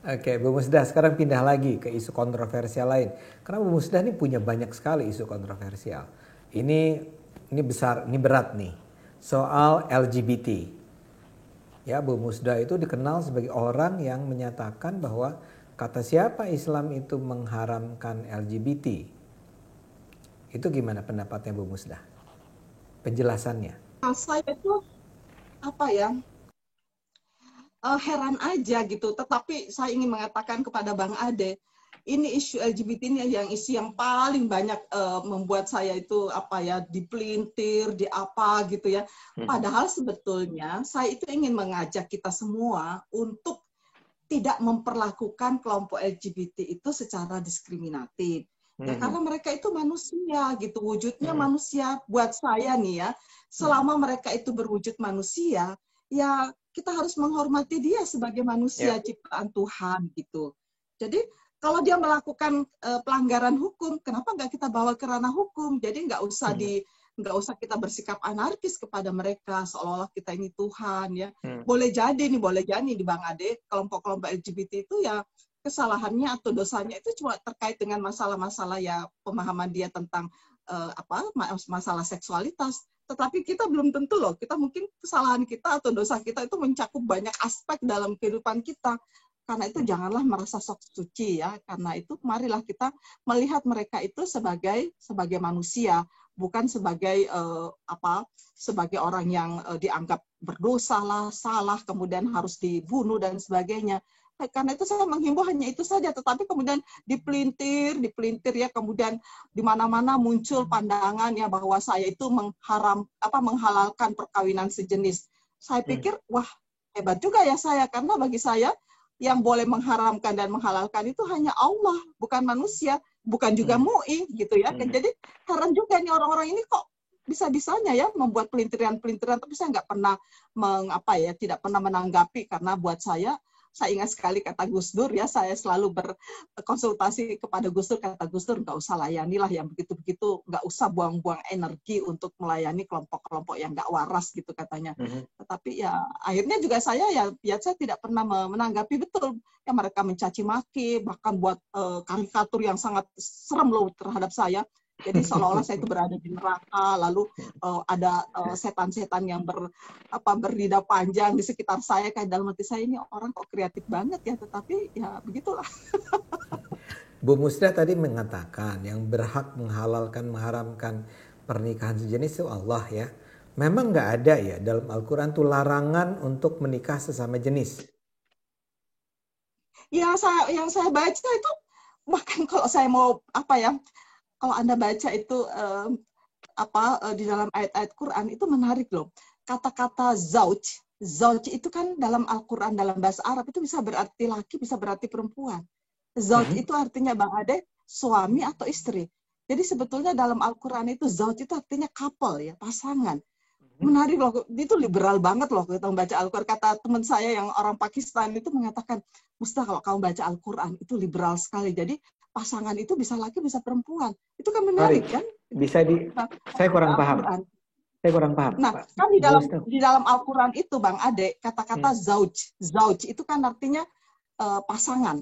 Oke, Bu Musdah, sekarang pindah lagi ke isu kontroversial lain. Karena Bu Musdah ini punya banyak sekali isu kontroversial. Ini besar, ini berat nih. Soal LGBT. Ya, Bu Musdah itu dikenal sebagai orang yang menyatakan bahwa kata siapa Islam itu mengharamkan LGBT. Itu gimana pendapatnya Bu Musdah? Penjelasannya. Saya itu heran aja gitu. Tetapi saya ingin mengatakan kepada Bang Ade, ini isu LGBT ini yang isu yang paling banyak membuat saya itu dipelintir, gitu ya. Padahal sebetulnya saya itu ingin mengajak kita semua untuk tidak memperlakukan kelompok LGBT itu secara diskriminatif. Ya, karena mereka itu manusia gitu, wujudnya manusia. Buat saya nih ya, selama mereka itu berwujud manusia, ya kita harus menghormati dia sebagai manusia ciptaan Tuhan gitu. Jadi kalau dia melakukan pelanggaran hukum, kenapa nggak kita bawa ke ranah hukum? Jadi nggak usah kita bersikap anarkis kepada mereka seolah-olah kita ini Tuhan ya. Boleh jadi di Bang Ade, kelompok-kelompok LGBT itu ya kesalahannya atau dosanya itu cuma terkait dengan masalah-masalah ya pemahaman dia tentang masalah seksualitas. Tetapi kita belum tentu loh, kita mungkin kesalahan kita atau dosa kita itu mencakup banyak aspek dalam kehidupan kita. Karena itu janganlah merasa sok suci ya. Karena itu marilah kita melihat mereka itu sebagai manusia, bukan sebagai sebagai orang yang dianggap berdosa lah, salah, kemudian harus dibunuh dan sebagainya. Karena itu saya menghimbau hanya itu saja, tetapi kemudian dipelintir ya, kemudian di mana-mana muncul pandangan ya bahwa saya itu menghalalkan perkawinan sejenis. Saya pikir wah hebat juga ya saya, karena bagi saya yang boleh mengharamkan dan menghalalkan itu hanya Allah, bukan manusia, bukan juga MUI gitu ya. Jadi heran juga nih orang-orang ini kok bisa-bisanya ya membuat pelintiran-pelintiran, tapi saya nggak pernah tidak pernah menanggapi, karena buat saya saya ingat sekali kata Gus Dur ya, saya selalu berkonsultasi kepada Gus Dur, kata Gus Dur, nggak usah layanilah yang begitu-begitu, nggak usah buang-buang energi untuk melayani kelompok-kelompok yang nggak waras gitu katanya. Tetapi ya akhirnya juga saya saya tidak pernah menanggapi betul ya, mereka mencaci maki, bahkan buat karikatur yang sangat serem loh terhadap saya. Jadi seolah-olah saya itu berada di neraka, lalu ada setan-setan yang berlidah panjang di sekitar saya, kayak dalam hati saya ini orang kok kreatif banget ya, tetapi ya begitulah. Bu Musda tadi mengatakan yang berhak menghalalkan, mengharamkan pernikahan sejenis itu Allah ya. Memang nggak ada ya dalam Al-Quran tuh larangan untuk menikah sesama jenis. Ya, yang saya baca itu, bahkan kalau saya mau kalau Anda baca itu di dalam ayat-ayat Quran itu menarik loh. Kata-kata zauj itu kan dalam Al-Quran, dalam bahasa Arab itu bisa berarti laki, bisa berarti perempuan. Zauj itu artinya Bang Ade, suami atau istri. Jadi sebetulnya dalam Al-Quran itu zauj itu artinya couple ya, pasangan. Menarik loh, itu liberal banget loh kita membaca Al-Quran. Kata teman saya yang orang Pakistan itu mengatakan, Musta kalau kamu baca Al-Quran itu liberal sekali. Jadi pasangan itu bisa laki, bisa perempuan. Itu kan menarik kan? Saya kurang paham. Saya kurang paham. Nah, kan di dalam Al-Quran itu Bang Ade, kata-kata zauj itu kan artinya pasangan.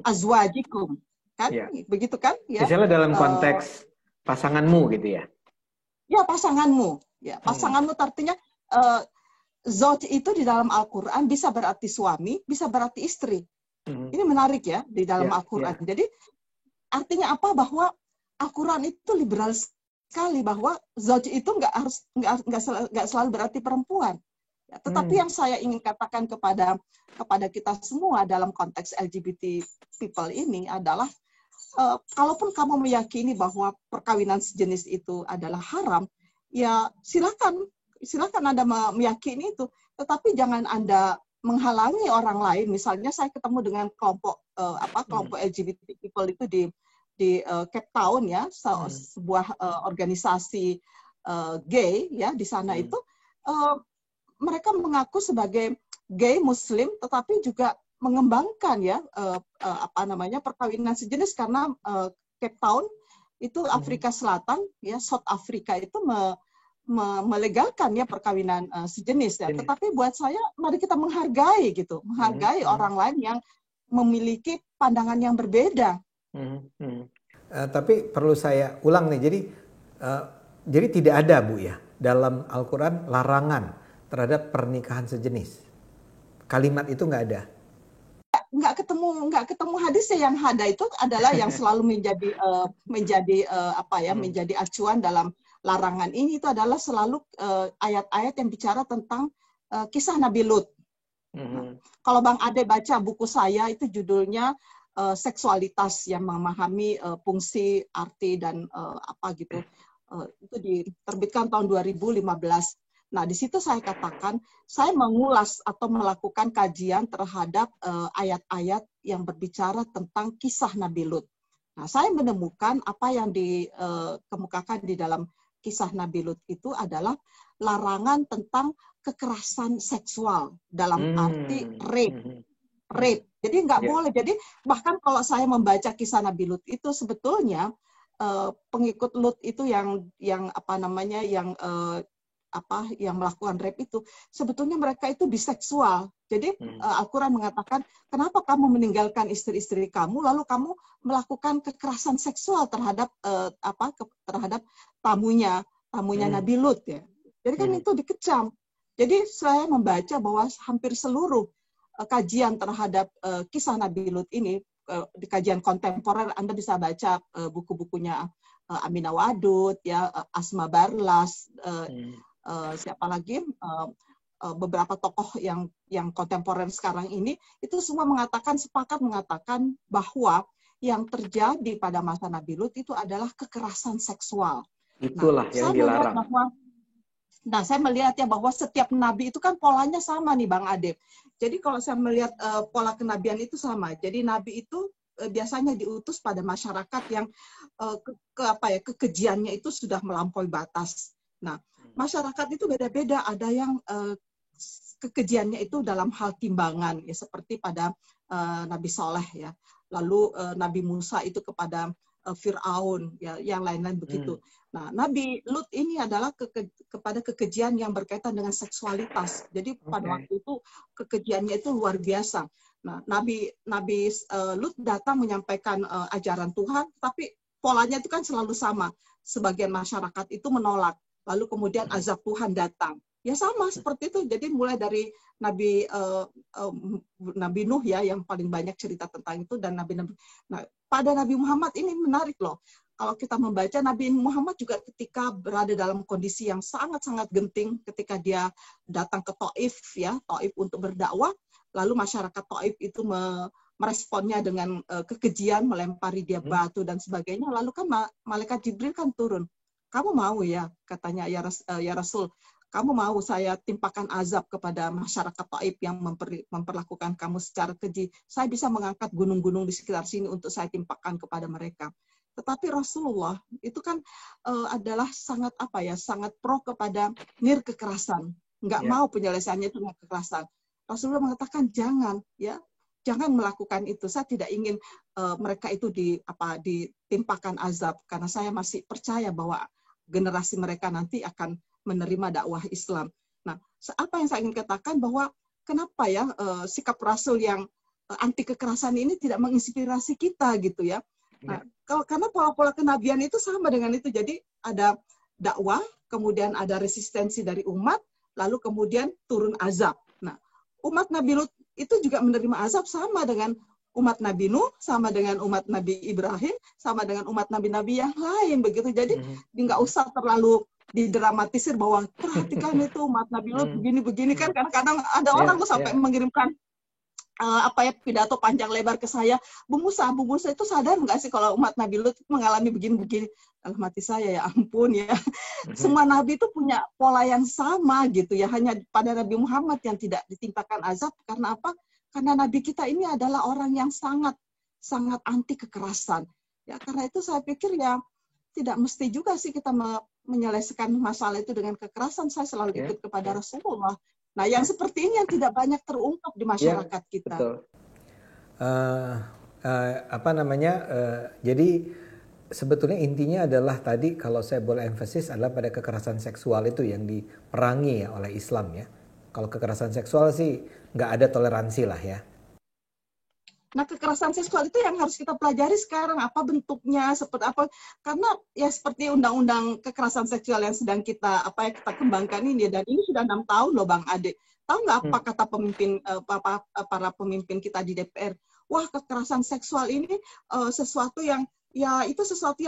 Azwajikum. Kan? Ya. Begitu kan? Ya. Misalnya dalam konteks pasanganmu gitu ya? Ya, pasanganmu. Ya, pasanganmu artinya zauj itu di dalam Al-Quran bisa berarti suami, bisa berarti istri. Ini menarik ya di dalam Al-Quran. Jadi artinya apa? Bahwa Al-Quran itu liberal sekali, bahwa zauj itu nggak selalu berarti perempuan. Ya, tetapi yang saya ingin katakan kepada kita semua dalam konteks LGBT people ini adalah kalaupun kamu meyakini bahwa perkawinan sejenis itu adalah haram, ya silakan Anda meyakini itu. Tetapi jangan Anda menghalangi orang lain. Misalnya saya ketemu dengan kelompok LGBT people itu di Cape Town ya, sebuah organisasi gay ya di sana itu mereka mengaku sebagai gay Muslim, tetapi juga mengembangkan ya perkawinan sejenis karena Cape Town itu Afrika Selatan ya, South Africa itu melegalkan ya perkawinan sejenis ya. Tetapi buat saya mari kita menghargai menghargai orang lain yang memiliki pandangan yang berbeda. Tapi perlu saya ulang nih, jadi tidak ada Bu ya dalam Al-Quran larangan terhadap pernikahan sejenis. Kalimat itu nggak ada. Nggak ketemu hadisnya. Yang ada itu adalah yang selalu menjadi acuan dalam larangan ini, itu adalah selalu ayat-ayat yang bicara tentang kisah Nabi Lut. Kalau Bang Ade baca buku saya itu judulnya seksualitas yang memahami fungsi, arti dan itu diterbitkan tahun 2015. Nah, di situ saya katakan, saya mengulas atau melakukan kajian terhadap ayat-ayat yang berbicara tentang kisah Nabi Lut. Nah, saya menemukan apa yang dikemukakan di dalam kisah Nabi Lut itu adalah larangan tentang kekerasan seksual dalam arti rape. Jadi nggak boleh. Jadi bahkan kalau saya membaca kisah Nabi Lut itu sebetulnya pengikut Lut itu yang melakukan rape itu sebetulnya mereka itu biseksual. Jadi Al-Quran mengatakan, kenapa kamu meninggalkan istri-istri kamu lalu kamu melakukan kekerasan seksual terhadap tamunya Nabi Lut ya. Jadi kan itu dikecam. Jadi saya membaca bahwa hampir seluruh kajian terhadap kisah Nabi Lut ini di kajian kontemporer, Anda bisa baca buku-bukunya Aminah Wadud ya, Asma Barlas, siapa lagi beberapa tokoh yang kontemporer sekarang ini, itu semua sepakat mengatakan bahwa yang terjadi pada masa Nabi Lut itu adalah kekerasan seksual. Itulah yang dilarang. Saya melihat ya bahwa setiap nabi itu kan polanya sama nih Bang Adep. Jadi kalau saya melihat pola kenabian itu sama. Jadi nabi itu biasanya diutus pada masyarakat yang kekejiannya itu sudah melampaui batas. Nah, masyarakat itu beda-beda. Ada yang kekejiannya itu dalam hal timbangan, ya seperti pada Nabi Saleh ya. Lalu Nabi Musa itu kepada Fir'aun, ya, yang lain-lain begitu. Nah, Nabi Lut ini adalah kepada kekejian yang berkaitan dengan seksualitas. Jadi pada waktu itu kekejiannya itu luar biasa. Nah, Nabi Lut datang menyampaikan ajaran Tuhan, tapi polanya itu kan selalu sama. Sebagian masyarakat itu menolak. Lalu kemudian azab Tuhan datang. Ya sama seperti itu. Jadi mulai dari Nabi Nuh ya yang paling banyak cerita tentang itu, dan Nabi. Nah, pada Nabi Muhammad ini menarik loh. Kalau kita membaca, Nabi Muhammad juga ketika berada dalam kondisi yang sangat-sangat genting, ketika dia datang ke Taif ya, Taif untuk berdakwah, lalu masyarakat Taif itu meresponnya dengan kekejian, melempari dia batu dan sebagainya. Lalu kan malaikat Jibril kan turun. Kamu mau ya, katanya, ya Rasul, kamu mau saya timpakan azab kepada masyarakat Taif yang memperlakukan kamu secara keji. Saya bisa mengangkat gunung-gunung di sekitar sini untuk saya timpakan kepada mereka. Tetapi Rasulullah itu kan adalah sangat sangat pro kepada kekerasan. Nggak mau penyelesaiannya itu dengan kekerasan. Rasulullah mengatakan jangan melakukan itu. Saya tidak ingin mereka itu ditimpakan azab, karena saya masih percaya bahwa generasi mereka nanti akan menerima dakwah Islam. Nah, apa yang saya ingin katakan bahwa kenapa ya sikap Rasul yang anti kekerasan ini tidak menginspirasi kita gitu ya. Nah, karena pola-pola kenabian itu sama dengan itu. Jadi ada dakwah, kemudian ada resistensi dari umat, lalu kemudian turun azab. Nah, umat Nabi Lut itu juga menerima azab sama dengan umat Nabi Nuh, sama dengan umat Nabi Ibrahim, sama dengan umat nabi-nabi yang lain begitu. Jadi nggak usah terlalu didramatisir bahwa perhatikan itu umat Nabi Lut begini-begini kan. Kadang-kadang ada orang tuh sampai mengirimkan pidato panjang lebar ke saya. Bu Musa itu sadar nggak sih kalau umat Nabi Lut mengalami begini-begini? Dalam hati saya, ya ampun ya. Semua nabi itu punya pola yang sama gitu ya. Hanya pada Nabi Muhammad yang tidak ditimpakan azab. Karena apa? Karena nabi kita ini adalah orang yang sangat anti kekerasan. Ya, karena itu saya pikir ya tidak mesti juga sih kita menyelesaikan masalah itu dengan kekerasan. Saya selalu ikut kepada Rasulullah. Nah, yang seperti ini yang tidak banyak terungkap di masyarakat kita. Betul. Jadi sebetulnya intinya adalah tadi, kalau saya boleh emfasis, adalah pada kekerasan seksual itu yang diperangi ya oleh Islam ya. Kalau kekerasan seksual sih nggak ada toleransi lah ya. Nah, kekerasan seksual itu yang harus kita pelajari sekarang, apa bentuknya, seperti apa. Karena ya seperti undang-undang kekerasan seksual yang sedang kita kembangkan ini, dan ini sudah 6 tahun loh Bang Ade. Tahu nggak apa kata para pemimpin kita di DPR? Wah, kekerasan seksual ini sesuatu yang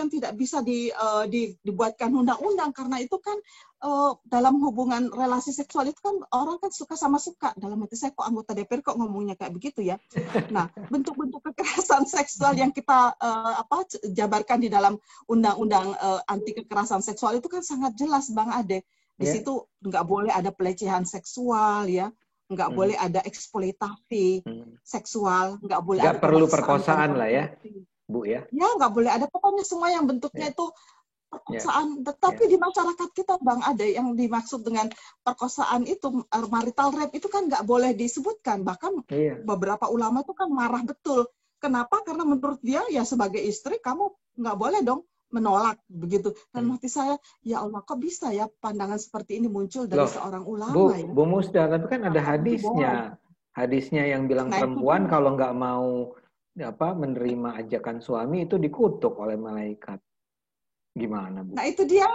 tidak bisa dibuatkan undang-undang, karena itu kan dalam hubungan relasi seksual itu kan orang kan suka sama suka. Dalam hati saya, kok anggota DPR kok ngomongnya kayak begitu ya. Nah, bentuk-bentuk kekerasan seksual yang kita jabarkan di dalam undang-undang anti kekerasan seksual itu kan sangat jelas Bang Ade. Di situ nggak boleh ada pelecehan seksual ya. Nggak boleh ada eksploitasi seksual, nggak boleh ada perlu perkosaan lah ya, Bu ya. Ya, nggak boleh ada, pokoknya semua yang bentuknya itu perkosaan. Tetapi di masyarakat kita Bang Ade, yang dimaksud dengan perkosaan itu marital rape itu kan nggak boleh disebutkan. Bahkan beberapa ulama itu kan marah betul. Kenapa? Karena menurut dia ya sebagai istri kamu nggak boleh dong menolak begitu. Dan hati saya, ya Allah, kok bisa ya pandangan seperti ini muncul dari seorang ulama ya? Bu Musda, tapi kan ada hadisnya yang bilang perempuan kalau nggak mau menerima ajakan suami itu dikutuk oleh malaikat. Gimana, Bu? Nah, itu dia.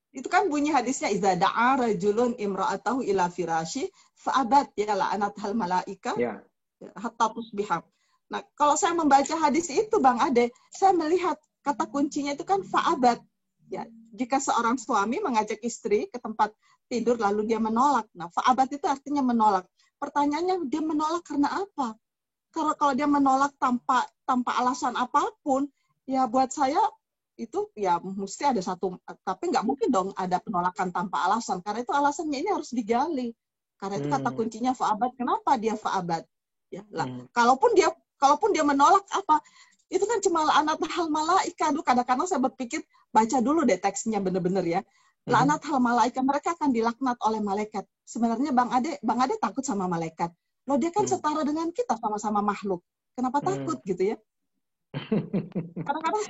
Itu kan bunyi hadisnya, idza da'a rajulun imra'atahu ila firashi fa'abat ya la'anathal malaika hatta tusbiha. Nah, kalau saya membaca hadis itu Bang Ade, saya melihat kata kuncinya itu kan fa'abat. Ya, jika seorang suami mengajak istri ke tempat tidur lalu dia menolak. Nah, fa'abat itu artinya menolak. Pertanyaannya, dia menolak karena apa? Kalau dia menolak tanpa alasan apapun, ya buat saya itu ya mesti ada satu, tapi nggak mungkin dong ada penolakan tanpa alasan, karena itu alasannya ini harus digali. Karena itu kata kuncinya fa'abat. Kenapa dia fa'abat? Ya, lah, kalaupun dia menolak apa? Itu kan cuma la'anathal malaika. Kadang-kadang saya berpikir baca dulu deh teksnya bener-bener ya. Laknat hal malaikat, mereka akan dilaknat oleh malaikat. Sebenarnya Bang Ade takut sama malaikat. Loh dia kan setara dengan kita, sama-sama makhluk. Kenapa takut gitu ya? Kadang-kadang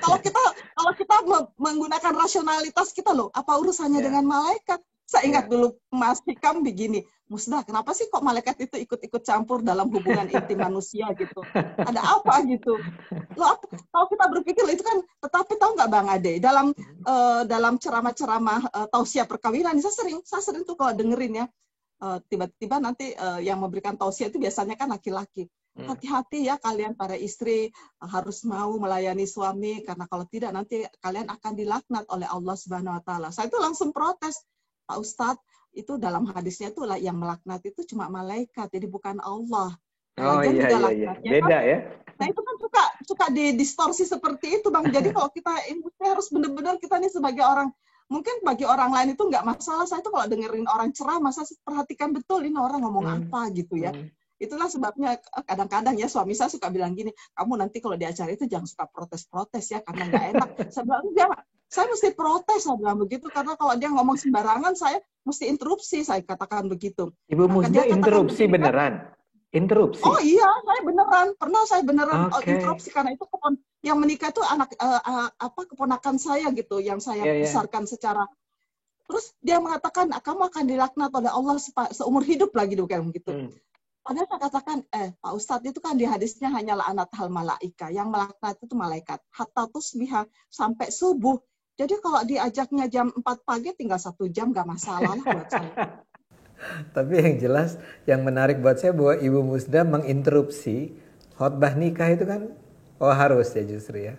kalau kita menggunakan rasionalitas kita loh, apa urusannya dengan malaikat? Saya ingat dulu Mas Hikam begini, Musda, kenapa sih kok malaikat itu ikut-ikut campur dalam hubungan intim manusia gitu? Ada apa gitu? Loh, kalau kita berpikir itu kan, tetapi tahu nggak Bang Ade, dalam ceramah-ceramah tausiah perkawinan, saya sering tuh kalau dengerin ya, tiba-tiba nanti yang memberikan tausiah itu biasanya kan laki-laki. Hati-hati ya kalian para istri, harus mau melayani suami, karena kalau tidak nanti kalian akan dilaknat oleh Allah Subhanahu wa taala. Saya itu langsung protes, Pak Ustadz, itu dalam hadisnya itu yang melaknat itu cuma malaikat, jadi bukan Allah. Lagian juga laknatnya beda kan, ya. Nah itu kan suka didistorsi seperti itu Bang. Jadi kalau kita harus benar-benar kita nih sebagai orang, mungkin bagi orang lain itu nggak masalah. Saya itu kalau dengerin orang ceramah, saya perhatikan betul ini orang ngomong apa gitu ya. Itulah sebabnya kadang-kadang ya suami saya suka bilang gini, kamu nanti kalau di acara itu jangan suka protes-protes ya, karena nggak enak. Saya bilang, enggak, saya mesti protes, saya bilang begitu, karena kalau dia ngomong sembarangan, saya mesti interupsi, saya katakan begitu. Ibu Musda interupsi beneran? Interupsi? Oh iya, saya beneran. Pernah saya beneran interupsi, karena itu yang menikah itu keponakan saya gitu, yang saya besarkan secara. Terus dia mengatakan, kamu akan dilaknat oleh Allah seumur hidup lagi, bukan begitu. Padahal saya katakan, Pak Ustadz itu kan di hadisnya hanyalah laknat hal malaika. Yang melaknat itu malaikat. Hatta tusbiha, sampai subuh. Jadi kalau diajaknya jam 4 pagi, tinggal 1 jam, nggak masalah lah buat saya. Tapi yang jelas, yang menarik buat saya bahwa Ibu Musda menginterupsi khotbah nikah itu kan, harus ya justru ya.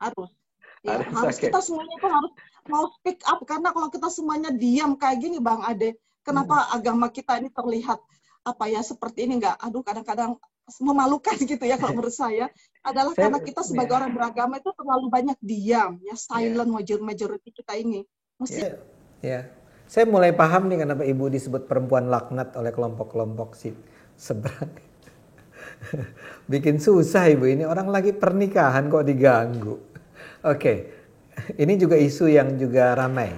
Harus. Ya, harus kita semuanya itu harus mau speak up. Karena kalau kita semuanya diam kayak gini Bang Ade, kenapa agama kita ini terlihat seperti ini, nggak, kadang-kadang memalukan gitu ya kalau menurut saya, adalah karena kita sebagai orang beragama itu terlalu banyak diam, ya silent majority kita ini. Saya mulai paham nih kenapa Ibu disebut perempuan laknat oleh kelompok-kelompok seberang. Bikin susah Ibu, ini orang lagi pernikahan kok diganggu. Oke, ini juga isu yang juga ramai.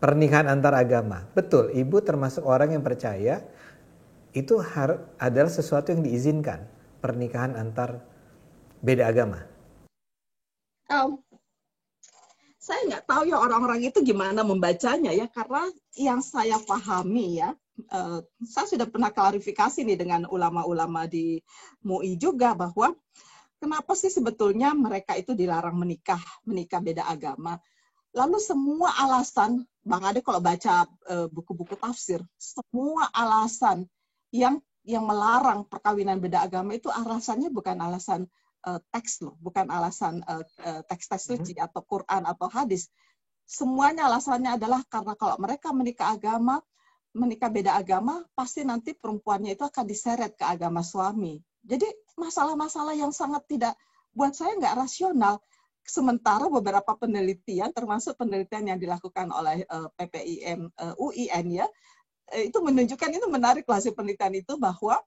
Pernikahan antar agama. Betul, Ibu termasuk orang yang percaya itu adalah sesuatu yang diizinkan, pernikahan antar beda agama. Saya nggak tahu ya orang-orang itu gimana membacanya ya, karena yang saya pahami ya, saya sudah pernah klarifikasi nih dengan ulama-ulama di MUI juga, bahwa kenapa sih sebetulnya mereka itu dilarang menikah beda agama. Lalu semua alasan, Bang Ade kalau baca buku-buku tafsir, semua alasan yang melarang perkawinan beda agama itu alasannya bukan alasan teks loh, bukan alasan teks suci atau Quran atau hadis. Semuanya alasannya adalah karena kalau mereka menikah beda agama, pasti nanti perempuannya itu akan diseret ke agama suami. Jadi masalah-masalah yang sangat tidak, buat saya nggak rasional. Sementara beberapa penelitian, termasuk penelitian yang dilakukan oleh PPIM UIN ya, itu menunjukkan, itu menarik hasil penelitian itu, bahwa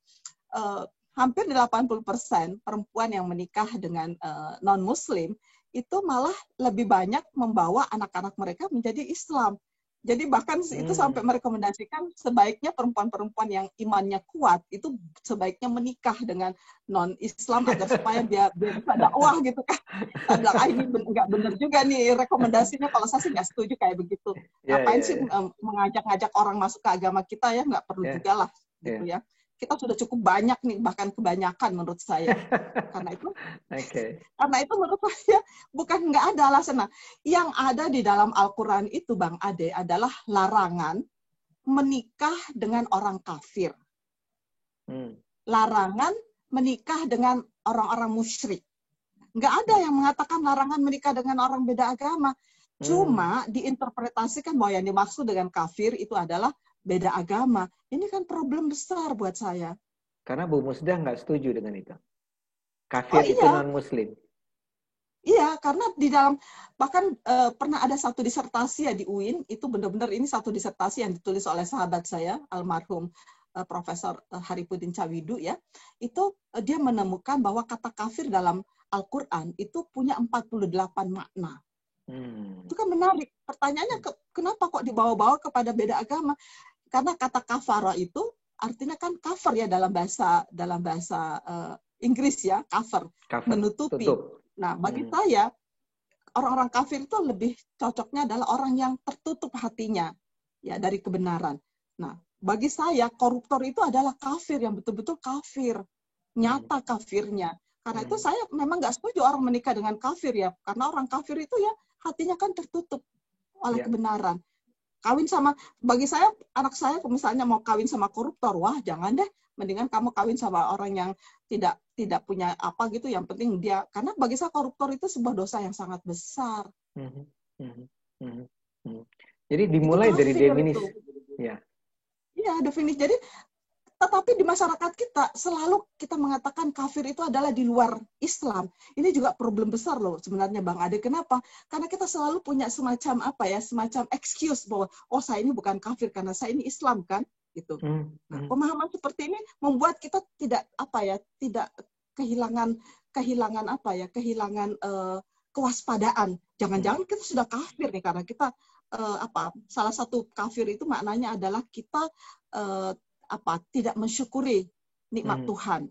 hampir 80% perempuan yang menikah dengan non-muslim itu malah lebih banyak membawa anak-anak mereka menjadi Islam. Jadi bahkan itu sampai merekomendasikan sebaiknya perempuan-perempuan yang imannya kuat itu sebaiknya menikah dengan non-Islam agar supaya dia bisa dakwah gitu kan. Saya bilang, ini nggak benar juga nih rekomendasinya, kalau saya sih nggak setuju kayak begitu. Ngapain sih mengajak-ngajak orang masuk ke agama kita ya, nggak perlu juga lah gitu ya. Kita sudah cukup banyak nih, bahkan kebanyakan menurut saya. Karena itu menurut saya bukan nggak ada alasan. Nah, yang ada di dalam Al-Quran itu Bang Ade adalah larangan menikah dengan orang kafir. Larangan menikah dengan orang-orang musyrik. Nggak ada yang mengatakan larangan menikah dengan orang beda agama. Cuma diinterpretasikan bahwa yang dimaksud dengan kafir itu adalah beda agama. Ini kan problem besar buat saya. Karena Bu Musda nggak setuju dengan itu. Kafir itu non-muslim. Iya, karena di dalam, bahkan pernah ada satu disertasi ya di UIN, itu benar-benar ini satu disertasi yang ditulis oleh sahabat saya, almarhum Profesor Haripudin Cawidu ya, itu dia menemukan bahwa kata kafir dalam Al-Quran itu punya 48 makna. Itu kan menarik. Pertanyaannya kenapa kok dibawa-bawa kepada beda agama? Karena kata kafara itu artinya kan cover ya dalam bahasa Inggris ya, cover. Menutupi. Tutup. Nah, bagi saya orang-orang kafir itu lebih cocoknya adalah orang yang tertutup hatinya ya dari kebenaran. Nah, bagi saya koruptor itu adalah kafir yang betul-betul kafir, nyata kafirnya. Karena itu saya memang nggak setuju orang menikah dengan kafir ya, karena orang kafir itu ya hatinya kan tertutup oleh kebenaran. Bagi saya, anak saya misalnya mau kawin sama koruptor, wah jangan deh, mendingan kamu kawin sama orang yang tidak punya apa gitu, yang penting dia, karena bagi saya koruptor itu sebuah dosa yang sangat besar. Jadi dimulai dari definisi. Iya, definisi. Jadi tetapi di masyarakat kita selalu kita mengatakan kafir itu adalah di luar Islam. Ini juga problem besar loh sebenarnya Bang Ade. Kenapa? Karena kita selalu punya semacam semacam excuse bahwa saya ini bukan kafir karena saya ini Islam kan, gitu. Nah, pemahaman seperti ini membuat kita tidak kehilangan kewaspadaan. Jangan-jangan kita sudah kafir nih karena kita salah satu kafir itu maknanya adalah kita tidak mensyukuri nikmat Tuhan.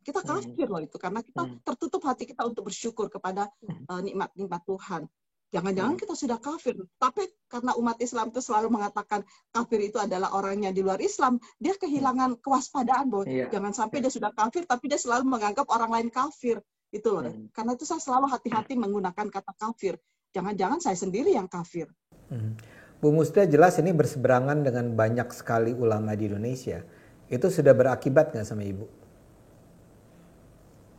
Kita kafir loh itu karena kita tertutup hati kita untuk bersyukur kepada nikmat-nikmat Tuhan. Jangan-jangan kita sudah kafir, tapi karena umat Islam itu selalu mengatakan kafir itu adalah orang yang di luar Islam, dia kehilangan kewaspadaan bahwa jangan sampai dia sudah kafir tapi dia selalu menganggap orang lain kafir. Itu loh. Karena itu saya selalu hati-hati menggunakan kata kafir. Jangan-jangan saya sendiri yang kafir. Bu Musda, jelas ini berseberangan dengan banyak sekali ulama di Indonesia. Itu sudah berakibat nggak sama Ibu?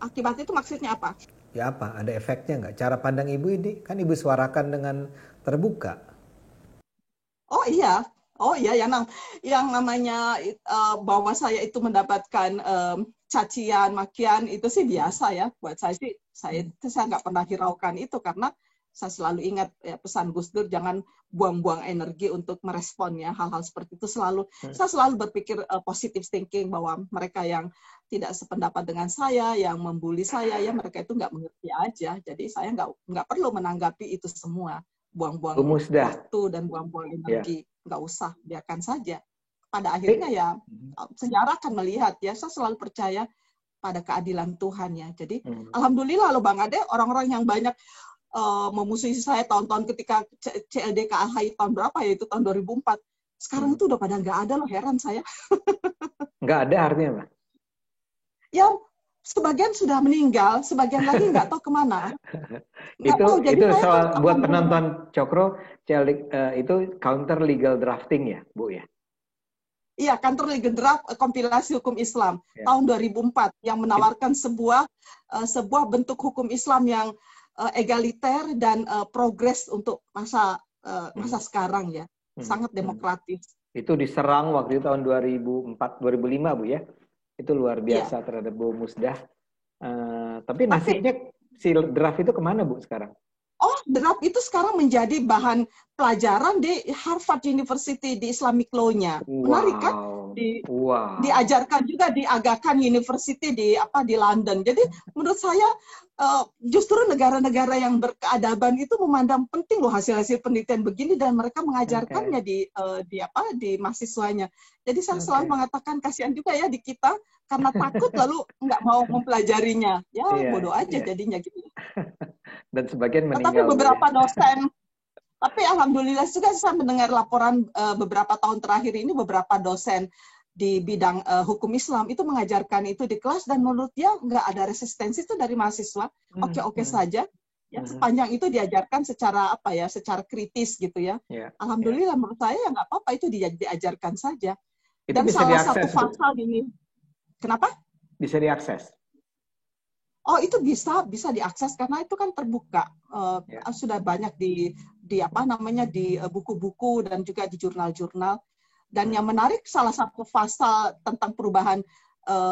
Akibat itu maksudnya apa? Ya apa? Ada efeknya nggak? Cara pandang Ibu ini kan Ibu suarakan dengan terbuka. Oh iya yang namanya bahwa saya itu mendapatkan cacian, makian itu sih biasa ya. Buat saya sih saya nggak pernah hiraukan itu karena saya selalu ingat pesan Gus Dur, jangan buang-buang energi untuk merespon ya hal-hal seperti itu. Saya selalu berpikir positive thinking bahwa mereka yang tidak sependapat dengan saya, yang membuli saya, ya mereka itu nggak mengerti aja. Jadi saya nggak perlu menanggapi itu semua, buang-buang waktu dan buang-buang energi, nggak usah, biarkan saja. Pada akhirnya ya sejarah akan melihat ya. Saya selalu percaya pada keadilan Tuhan ya. Jadi alhamdulillah loh Bang Ade, orang-orang yang banyak memusuhi saya tahun-tahun ketika CLDK AHI tahun berapa ya, itu tahun 2004. Sekarang itu udah pada nggak ada loh, heran saya. Nggak ada artinya apa? Ya, sebagian sudah meninggal, sebagian lagi nggak tahu kemana. Itu soal buat penonton Cokro, itu counter legal drafting ya, Bu ya? Iya, counter legal draft kompilasi hukum Islam tahun 2004 yang menawarkan sebuah bentuk hukum Islam yang egaliter dan progres untuk masa sekarang ya, sangat demokratis. Itu diserang waktu itu tahun 2004, 2005 Bu ya, itu luar biasa terhadap Bu Musdah. Tapi nasibnya si draft itu kemana Bu sekarang? Oh, draft itu sekarang menjadi bahan pelajaran di Harvard University di Islamic Law-nya. Menarik kan? Diajarkan juga di Aga Khan University di London. Jadi menurut saya justru negara-negara yang berkeadaban itu memandang penting loh hasil-hasil penelitian begini dan mereka mengajarkannya di mahasiswanya. Jadi saya selalu mengatakan kasihan juga ya di kita karena takut lalu nggak mau mempelajarinya. Ya bodoh aja jadinya gitu. Dan sebagian meninggal. Tapi beberapa dosen, tapi alhamdulillah juga saya mendengar laporan beberapa tahun terakhir ini beberapa dosen di bidang hukum Islam itu mengajarkan itu di kelas dan menurut dia nggak ada resistensi itu dari mahasiswa, oke saja, ya sepanjang itu diajarkan secara secara kritis gitu ya. Alhamdulillah menurut saya ya nggak apa-apa itu diajarkan saja. Itu dan bisa salah diakses, satu pasal ini, kenapa? Bisa diakses. Oh itu bisa diakses karena itu kan terbuka, sudah banyak di buku-buku dan juga di jurnal-jurnal. Dan yang menarik salah satu pasal tentang perubahan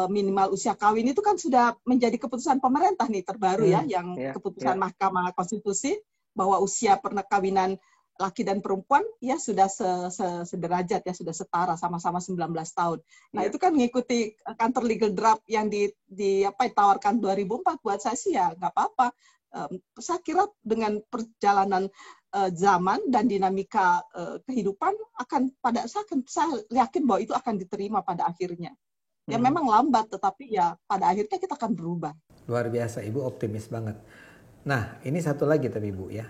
minimal usia kawin itu kan sudah menjadi keputusan pemerintah nih terbaru keputusan Mahkamah Konstitusi bahwa usia perkawinan laki dan perempuan ya sudah sederajat ya, sudah setara sama-sama 19 tahun. Nah, itu kan mengikuti counter legal draft yang ditawarkan 2004 buat saya sih ya nggak apa-apa. Saya kira dengan perjalanan zaman dan dinamika kehidupan saya yakin bahwa itu akan diterima pada akhirnya. Ya memang lambat, tetapi ya pada akhirnya kita akan berubah. Luar biasa, Ibu optimis banget. Nah, ini satu lagi tapi Bu ya.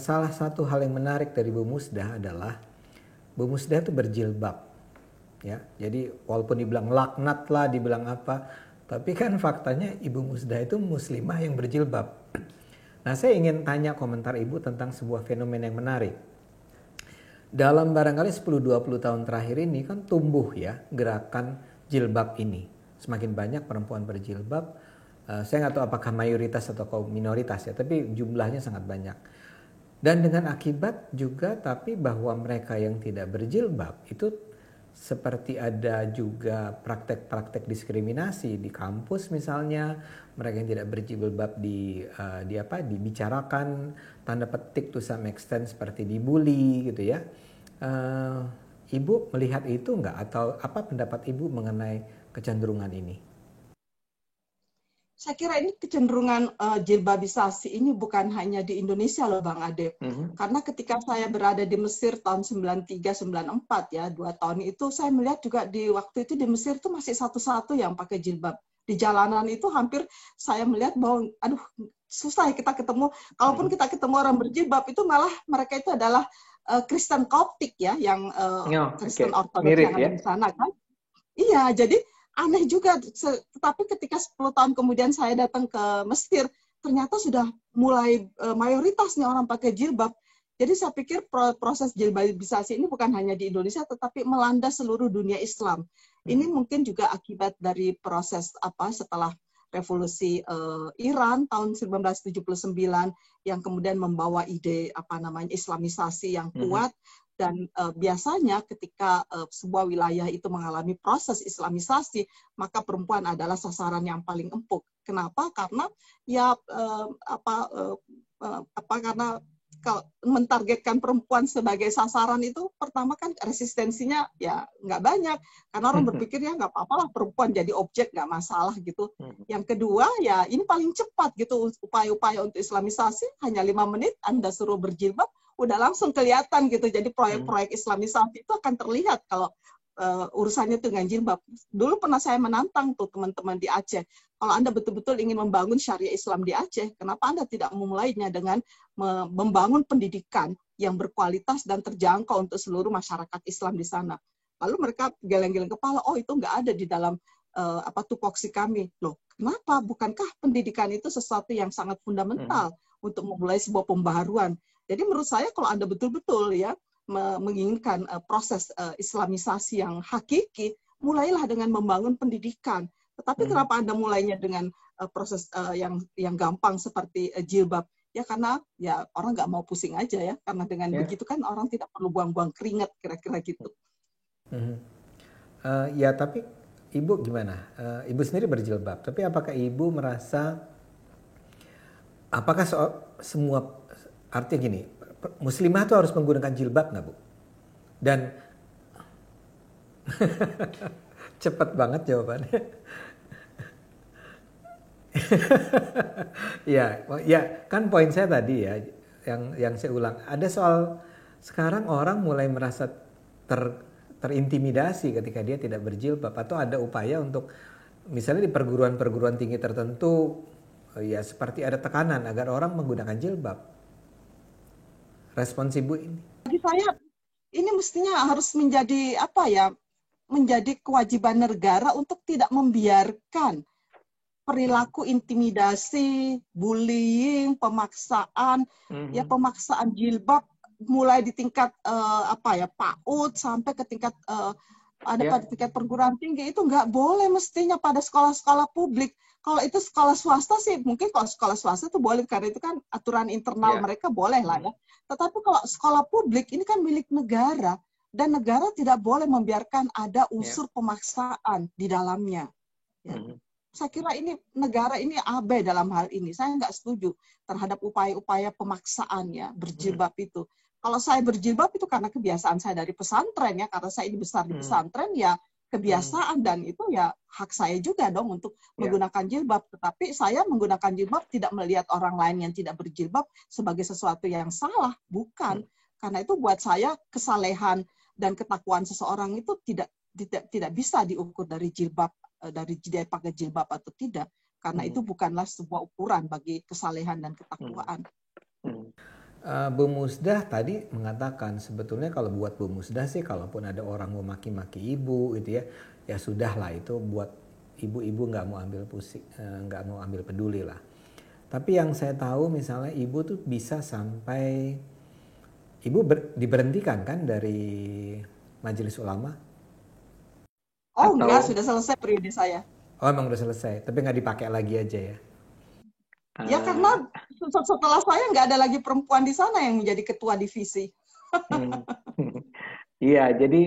Salah satu hal yang menarik dari Bu Musdah adalah Bu Musdah itu berjilbab. Ya, jadi walaupun dibilang laknat lah, dibilang apa, tapi kan faktanya Ibu Musdah itu muslimah yang berjilbab. Nah, saya ingin tanya komentar Ibu tentang sebuah fenomena yang menarik. Dalam barangkali 10-20 tahun terakhir ini kan tumbuh ya gerakan jilbab ini. Semakin banyak perempuan berjilbab. Saya nggak tahu apakah mayoritas atau minoritas ya, tapi jumlahnya sangat banyak. Dan dengan akibat juga tapi bahwa mereka yang tidak berjilbab itu seperti ada juga praktek-praktek diskriminasi di kampus misalnya, mereka yang tidak berjilbab dibicarakan tanda petik to some extent seperti dibully gitu ya. Ibu melihat itu enggak, atau apa pendapat Ibu mengenai kecenderungan ini? Saya kira ini kecenderungan jilbabisasi ini bukan hanya di Indonesia loh Bang Ade. Karena ketika saya berada di Mesir tahun 93-94 ya, 2 tahun itu saya melihat juga di waktu itu di Mesir itu masih satu-satu yang pakai jilbab. Di jalanan itu hampir saya melihat bahwa aduh susah kita ketemu, kalaupun kita ketemu orang berjilbab itu malah mereka itu adalah Kristen Koptik ya, yang Kristen Ortodoks yang ada di sana kan. Iya, jadi aneh juga, tetapi ketika 10 tahun kemudian saya datang ke Mesir, ternyata sudah mulai mayoritasnya orang pakai jilbab. Jadi saya pikir proses jilbabisasi ini bukan hanya di Indonesia, tetapi melanda seluruh dunia Islam. Ini mungkin juga akibat dari proses setelah revolusi Iran tahun 1979 yang kemudian membawa ide Islamisasi yang kuat. Dan biasanya ketika sebuah wilayah itu mengalami proses Islamisasi, maka perempuan adalah sasaran yang paling empuk. Kenapa? Karena ya karena kalau mentargetkan perempuan sebagai sasaran itu pertama kan resistensinya ya nggak banyak, karena orang berpikir ya nggak apa-apa lah perempuan jadi objek, nggak masalah gitu. Yang kedua ya ini paling cepat gitu upaya-upaya untuk Islamisasi, hanya 5 menit Anda suruh berjilbab udah langsung kelihatan gitu. Jadi proyek-proyek Islamisasi itu akan terlihat kalau urusannya dengan jilbab. Dulu pernah saya menantang tuh teman-teman di Aceh. Kalau Anda betul-betul ingin membangun syariah Islam di Aceh, kenapa Anda tidak memulainya dengan membangun pendidikan yang berkualitas dan terjangkau untuk seluruh masyarakat Islam di sana? Lalu mereka geleng-geleng kepala, oh itu nggak ada di dalam tupoksi kami. Loh, kenapa? Bukankah pendidikan itu sesuatu yang sangat fundamental untuk memulai sebuah pembaharuan? Jadi menurut saya kalau Anda betul-betul ya menginginkan proses Islamisasi yang hakiki, mulailah dengan membangun pendidikan. Tetapi kenapa Anda mulainya dengan proses yang gampang seperti jilbab? Ya karena ya orang nggak mau pusing aja ya. Karena dengan begitu kan orang tidak perlu buang-buang keringat, kira-kira gitu. Ya tapi Ibu gimana? Ibu sendiri berjilbab. Tapi apakah Ibu merasa, apakah semua, artinya gini, muslimah itu harus menggunakan jilbab nggak Bu? Dan cepat banget jawabannya. ya kan poin saya tadi ya, yang saya ulang. Ada soal sekarang orang mulai merasa terintimidasi ketika dia tidak berjilbab, atau ada upaya untuk misalnya di perguruan tinggi tertentu ya seperti ada tekanan agar orang menggunakan jilbab. Respons Ibu ini? Bagi saya ini mestinya harus menjadi menjadi kewajiban negara untuk tidak membiarkan perilaku intimidasi, bullying, pemaksaan, pemaksaan jilbab mulai di tingkat PAUD sampai ke tingkat pada tingkat perguruan tinggi. Itu nggak boleh mestinya pada sekolah-sekolah publik. Kalau itu sekolah swasta sih, mungkin kalau sekolah swasta itu boleh, karena itu kan aturan internal mereka boleh lah ya. Tetapi kalau sekolah publik, ini kan milik negara. Dan negara tidak boleh membiarkan ada unsur pemaksaan di dalamnya. Ya. Saya kira ini negara ini abai dalam hal ini. Saya nggak setuju terhadap upaya-upaya pemaksaan ya, berjilbab itu. Kalau saya berjilbab itu karena kebiasaan saya dari pesantren ya, karena saya ini besar di pesantren ya, kebiasaan dan itu ya hak saya juga dong untuk menggunakan jilbab. Tetapi saya menggunakan jilbab tidak melihat orang lain yang tidak berjilbab sebagai sesuatu yang salah, bukan. Karena itu buat saya kesalehan dan ketakwaan seseorang itu tidak bisa diukur dari jilbab, dari dia pakai jilbab atau tidak. Karena itu bukanlah sebuah ukuran bagi kesalehan dan ketakwaan. Bu Musdah tadi mengatakan sebetulnya kalau buat Bu Musdah sih, kalaupun ada orang mau maki-maki ibu gitu ya, ya sudahlah, itu buat ibu-ibu nggak mau ambil pusing, nggak mau ambil peduli lah. Tapi yang saya tahu misalnya ibu tuh bisa sampai ibu diberhentikan kan dari Majelis Ulama? Oh enggak, sudah selesai periode saya. Oh emang udah selesai, tapi nggak dipakai lagi aja ya? Ya karena setelah saya nggak ada lagi perempuan di sana yang menjadi ketua divisi. Iya, jadi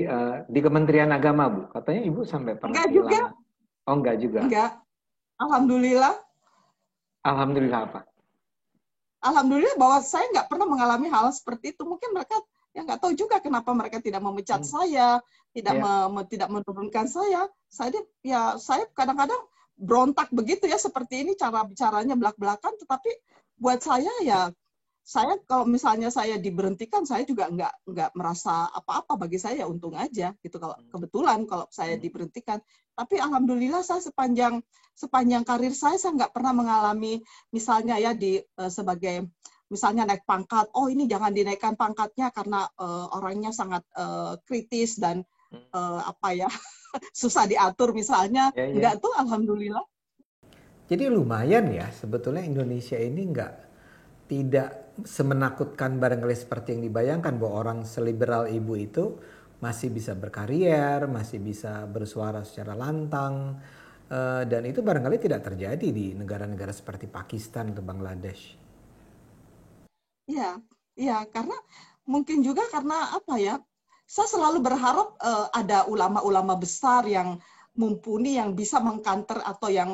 di Kementerian Agama, Bu, katanya Ibu sampai pernah enggak juga. Oh, enggak juga? Enggak. Alhamdulillah. Alhamdulillah apa? Alhamdulillah bahwa saya nggak pernah mengalami hal seperti itu. Mungkin mereka yang nggak tahu juga kenapa mereka tidak memecat saya, tidak tidak menurunkan saya. Saya kadang-kadang berontak begitu ya, seperti ini cara bicaranya belak-belakan, tetapi buat saya ya, saya kalau misalnya saya diberhentikan, saya juga nggak merasa apa-apa, bagi saya untung aja gitu kalau kebetulan kalau saya diberhentikan. Tapi alhamdulillah saya sepanjang karir saya nggak pernah mengalami misalnya ya sebagai misalnya naik pangkat, oh ini jangan dinaikkan pangkatnya karena orangnya sangat kritis dan susah diatur misalnya. Enggak tuh, alhamdulillah. Jadi lumayan ya sebetulnya Indonesia ini tidak semenakutkan barangkali seperti yang dibayangkan, bahwa orang seliberal ibu itu masih bisa berkarier, masih bisa bersuara secara lantang, dan itu barangkali tidak terjadi di negara-negara seperti Pakistan atau Bangladesh. Iya, karena mungkin juga karena apa ya? Saya selalu berharap ada ulama-ulama besar yang mumpuni, yang bisa mengkanter atau yang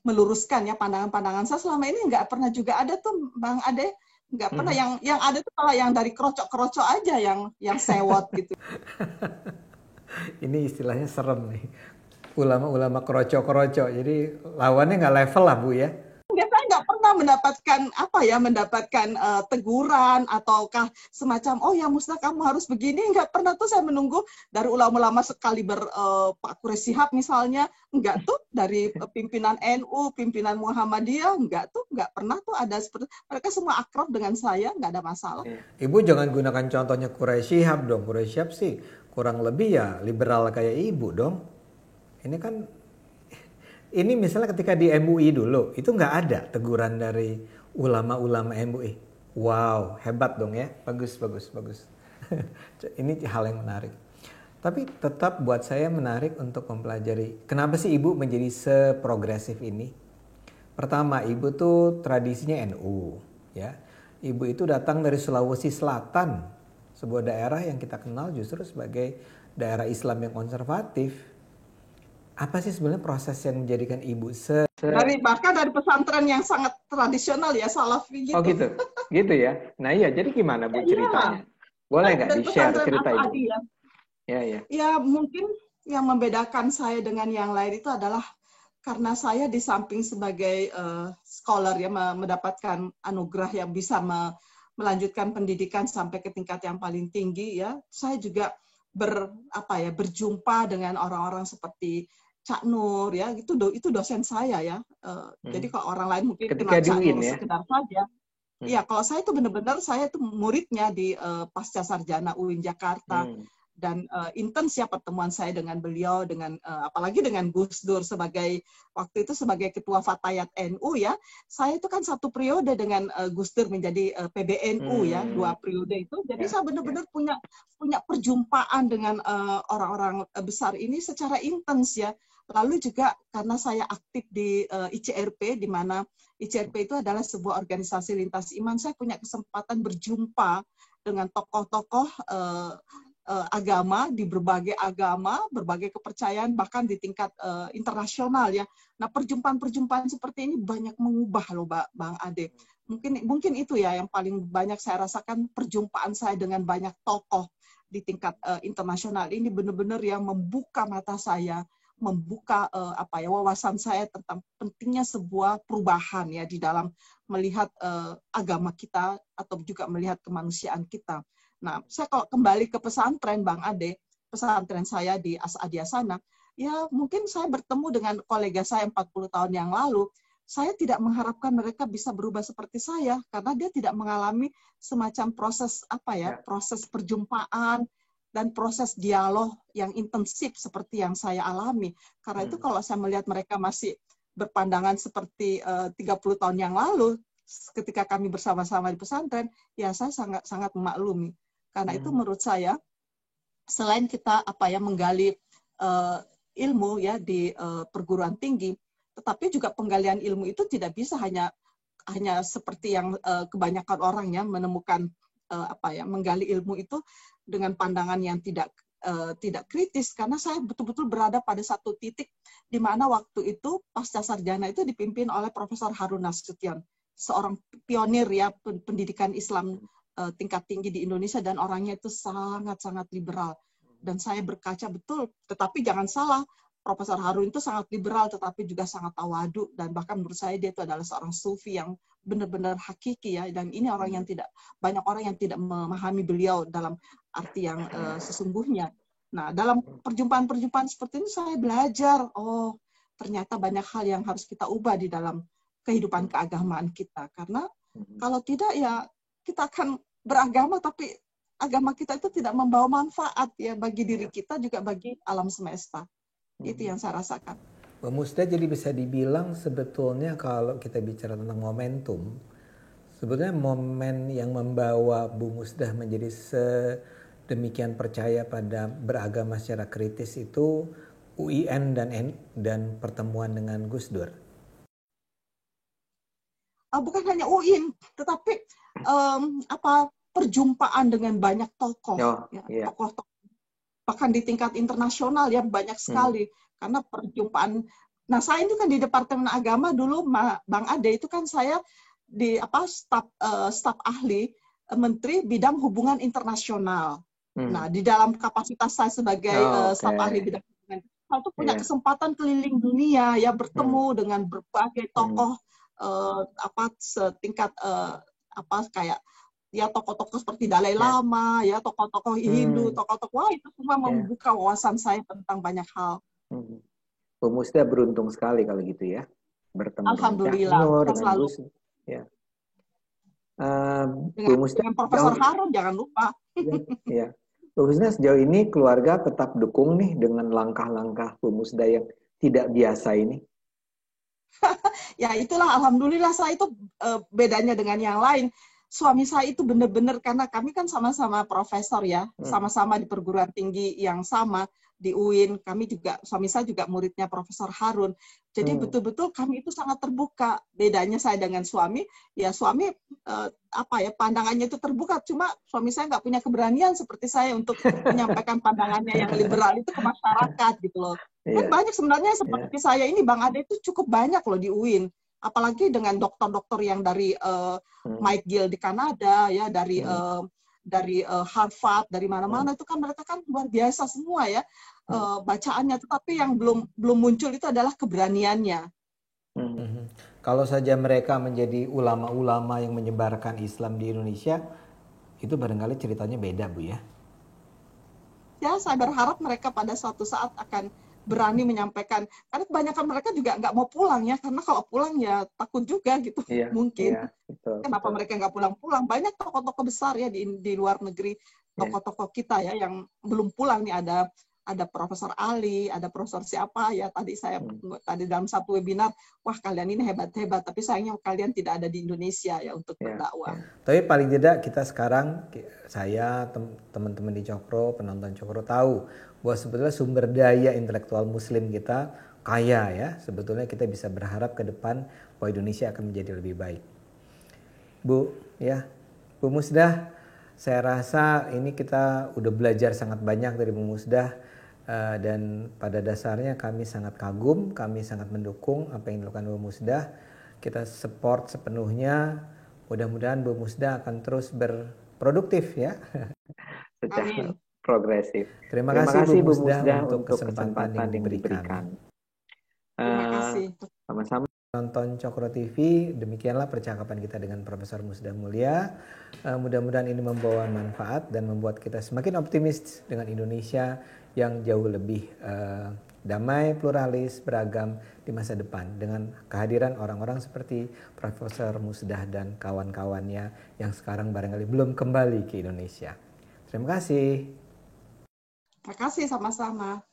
meluruskan ya pandangan-pandangan saya. Selama ini nggak pernah juga ada tuh, Bang Ade, nggak pernah. Yang ada tuh malah yang dari kerocok-kerocok aja, yang sewot gitu. Ini istilahnya serem nih, ulama-ulama kerocok-kerocok. Jadi lawannya nggak level lah Bu ya. Saya nggak pernah mendapatkan teguran ataukah semacam oh ya Musdah kamu harus begini, nggak pernah tuh saya menunggu dari ulama-ulama sekaliber Pak Quraish Shihab misalnya, nggak tuh dari pimpinan NU, pimpinan Muhammadiyah, nggak pernah tuh ada seperti mereka semua akrab dengan saya, nggak ada masalah. Ibu jangan gunakan contohnya Quraish Shihab dong. Quraish Shihab sih kurang lebih ya liberal kayak ibu dong. Ini misalnya ketika di MUI dulu, itu nggak ada teguran dari ulama-ulama MUI. Wow, hebat dong ya. Bagus. Ini hal yang menarik. Tapi tetap buat saya menarik untuk mempelajari kenapa sih ibu menjadi seprogresif ini. Pertama, ibu tuh tradisinya NU. Ya. Ibu itu datang dari Sulawesi Selatan, sebuah daerah yang kita kenal justru sebagai daerah Islam yang konservatif. Apa sih sebenarnya proses yang menjadikan ibu bahkan dari pesantren yang sangat tradisional ya, Salafi gitu. Oh gitu ya. Nah iya, jadi gimana Bu ceritanya? Boleh nggak di-share cerita Ibu? Ya mungkin yang membedakan saya dengan yang lain itu adalah karena saya di samping sebagai scholar ya, mendapatkan anugerah yang bisa melanjutkan pendidikan sampai ke tingkat yang paling tinggi ya, saya juga berjumpa dengan orang-orang seperti Cak Nur ya, itu dosen saya ya. Jadi kalau orang lain mungkin kenal Cak Nur sekedar saja. Ya, kalau saya itu benar-benar saya itu muridnya di Pasca Sarjana UIN Jakarta. Dan intens ya pertemuan saya dengan beliau, dengan apalagi dengan Gus Dur waktu itu sebagai ketua Fatayat NU ya. Saya itu kan satu periode dengan Gus Dur menjadi PBNU ya, 2 periode itu. Jadi saya benar-benar punya perjumpaan dengan orang-orang besar ini secara intens ya. Lalu juga karena saya aktif di ICRP, di mana ICRP itu adalah sebuah organisasi lintas iman, saya punya kesempatan berjumpa dengan tokoh-tokoh agama di berbagai agama, berbagai kepercayaan, bahkan di tingkat internasional ya. Nah, perjumpaan-perjumpaan seperti ini banyak mengubah loh, Bang Ade. Mungkin itu ya yang paling banyak saya rasakan, perjumpaan saya dengan banyak tokoh di tingkat internasional ini benar-benar yang membuka mata saya, membuka wawasan saya tentang pentingnya sebuah perubahan ya di dalam melihat agama kita atau juga melihat kemanusiaan kita. Nah, saya kalau kembali ke pesantren Bang Ade, pesantren saya di Asadiasana, ya mungkin saya bertemu dengan kolega saya 40 tahun yang lalu, saya tidak mengharapkan mereka bisa berubah seperti saya karena dia tidak mengalami semacam proses proses perjumpaan dan proses dialog yang intensif seperti yang saya alami. Karena itu kalau saya melihat mereka masih berpandangan seperti 30 tahun yang lalu ketika kami bersama-sama di pesantren, ya saya sangat memaklumi. Karena itu menurut saya selain kita menggali ilmu ya di perguruan tinggi, tetapi juga penggalian ilmu itu tidak bisa hanya seperti yang kebanyakan orang ya menemukan menggali ilmu itu dengan pandangan yang tidak kritis, karena saya betul-betul berada pada satu titik di mana waktu itu pasca sarjana itu dipimpin oleh Profesor Harun Nasution, seorang pionir ya pendidikan Islam tingkat tinggi di Indonesia, dan orangnya itu sangat-sangat liberal. Dan saya berkaca betul, tetapi jangan salah, Profesor Harun itu sangat liberal, tetapi juga sangat tawadu, dan bahkan menurut saya dia itu adalah seorang sufi yang benar-benar hakiki ya. Dan ini banyak orang yang tidak memahami beliau dalam arti yang sesungguhnya. Nah, dalam perjumpaan-perjumpaan seperti ini saya belajar, oh ternyata banyak hal yang harus kita ubah di dalam kehidupan keagamaan kita. Karena kalau tidak ya kita akan beragama tapi agama kita itu tidak membawa manfaat ya bagi diri kita juga bagi alam semesta. Itu yang saya rasakan. Bu Musda, jadi bisa dibilang sebetulnya kalau kita bicara tentang momentum, sebetulnya momen yang membawa Bu Musda menjadi sedemikian percaya pada beragama secara kritis itu UIN dan pertemuan dengan Gus Dur. Bukan hanya UIN, tetapi perjumpaan dengan banyak tokoh, tokoh-tokoh bahkan di tingkat internasional ya banyak sekali. Karena perjumpaan, nah saya itu kan di Departemen Agama dulu Bang Ade itu kan saya di staf ahli Menteri Bidang Hubungan Internasional. Nah di dalam kapasitas saya sebagai staf ahli bidang hubungan, saya tuh punya kesempatan keliling dunia ya, bertemu dengan berbagai tokoh setingkat kayak ya tokoh-tokoh seperti Dalai Lama, ya tokoh-tokoh Hindu, tokoh-tokoh itu semua membuka wawasan saya tentang banyak hal. Bu Musda beruntung sekali kalau gitu ya, bertemu Alhamdulillah, dengan Gus. Ya. Bu Musda dengan Profesor Harun jangan lupa. Ya. Bu Musda, sejauh ini keluarga tetap dukung nih dengan langkah-langkah Bu Musda yang tidak biasa ini. Ya itulah, alhamdulillah saya itu bedanya dengan yang lain. Suami saya itu benar-benar, karena kami kan sama-sama profesor ya, sama-sama di perguruan tinggi yang sama di UIN. Suami saya juga muridnya Profesor Harun. Jadi betul-betul kami itu sangat terbuka. Bedanya saya dengan suami, ya suami pandangannya itu terbuka. Cuma suami saya nggak punya keberanian seperti saya untuk menyampaikan pandangannya yang liberal itu ke masyarakat gitu loh. Dan banyak sebenarnya seperti saya ini Bang Ade itu cukup banyak loh di UIN. Apalagi dengan dokter-dokter yang dari McGill di Kanada ya, dari Harvard, dari mana-mana, itu kan mereka kan luar biasa semua ya bacaannya, tetapi yang belum muncul itu adalah keberaniannya. Kalau saja mereka menjadi ulama-ulama yang menyebarkan Islam di Indonesia, itu barangkali ceritanya beda, Bu ya. Ya, saya berharap mereka pada suatu saat akan berani menyampaikan, karena kebanyakan mereka juga nggak mau pulang ya, karena kalau pulang ya takut juga gitu. Mungkin kenapa mereka nggak pulang-pulang. Banyak tokoh-tokoh besar ya di luar negeri, tokoh-tokoh kita ya yang belum pulang nih. Ada Profesor Ali, ada Profesor siapa ya, tadi dalam satu webinar, wah kalian ini hebat-hebat, tapi sayangnya kalian tidak ada di Indonesia ya untuk berdakwah. Tapi paling tidak kita sekarang, saya, teman-teman di Cokro, penonton Cokro tahu bahwa sebetulnya sumber daya intelektual Muslim kita kaya ya. Sebetulnya kita bisa berharap ke depan bahwa Indonesia akan menjadi lebih baik. Bu Musda, saya rasa ini kita udah belajar sangat banyak dari Bu Musda. Dan pada dasarnya kami sangat kagum, kami sangat mendukung apa yang dilakukan Bu Musda. Kita support sepenuhnya. Mudah-mudahan Bu Musda akan terus berproduktif ya. Secara progresif. Terima Terima kasih kasih Bu Bu Musdah Musdah untuk untuk kesempatan yang diberikan. Terima kasih. Sama-sama. Nonton Cokro TV, demikianlah percakapan kita dengan Profesor Musdah Mulia. Mudah-mudahan ini membawa manfaat dan membuat kita semakin optimis dengan Indonesia yang jauh lebih damai, pluralis, beragam di masa depan dengan kehadiran orang-orang seperti Profesor Musdah dan kawan-kawannya yang sekarang barangkali belum kembali ke Indonesia. Terima kasih. Terima kasih sama-sama.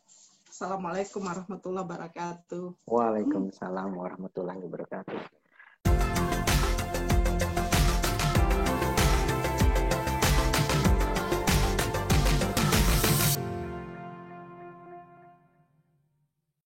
Assalamualaikum warahmatullahi wabarakatuh. Waalaikumsalam warahmatullahi wabarakatuh.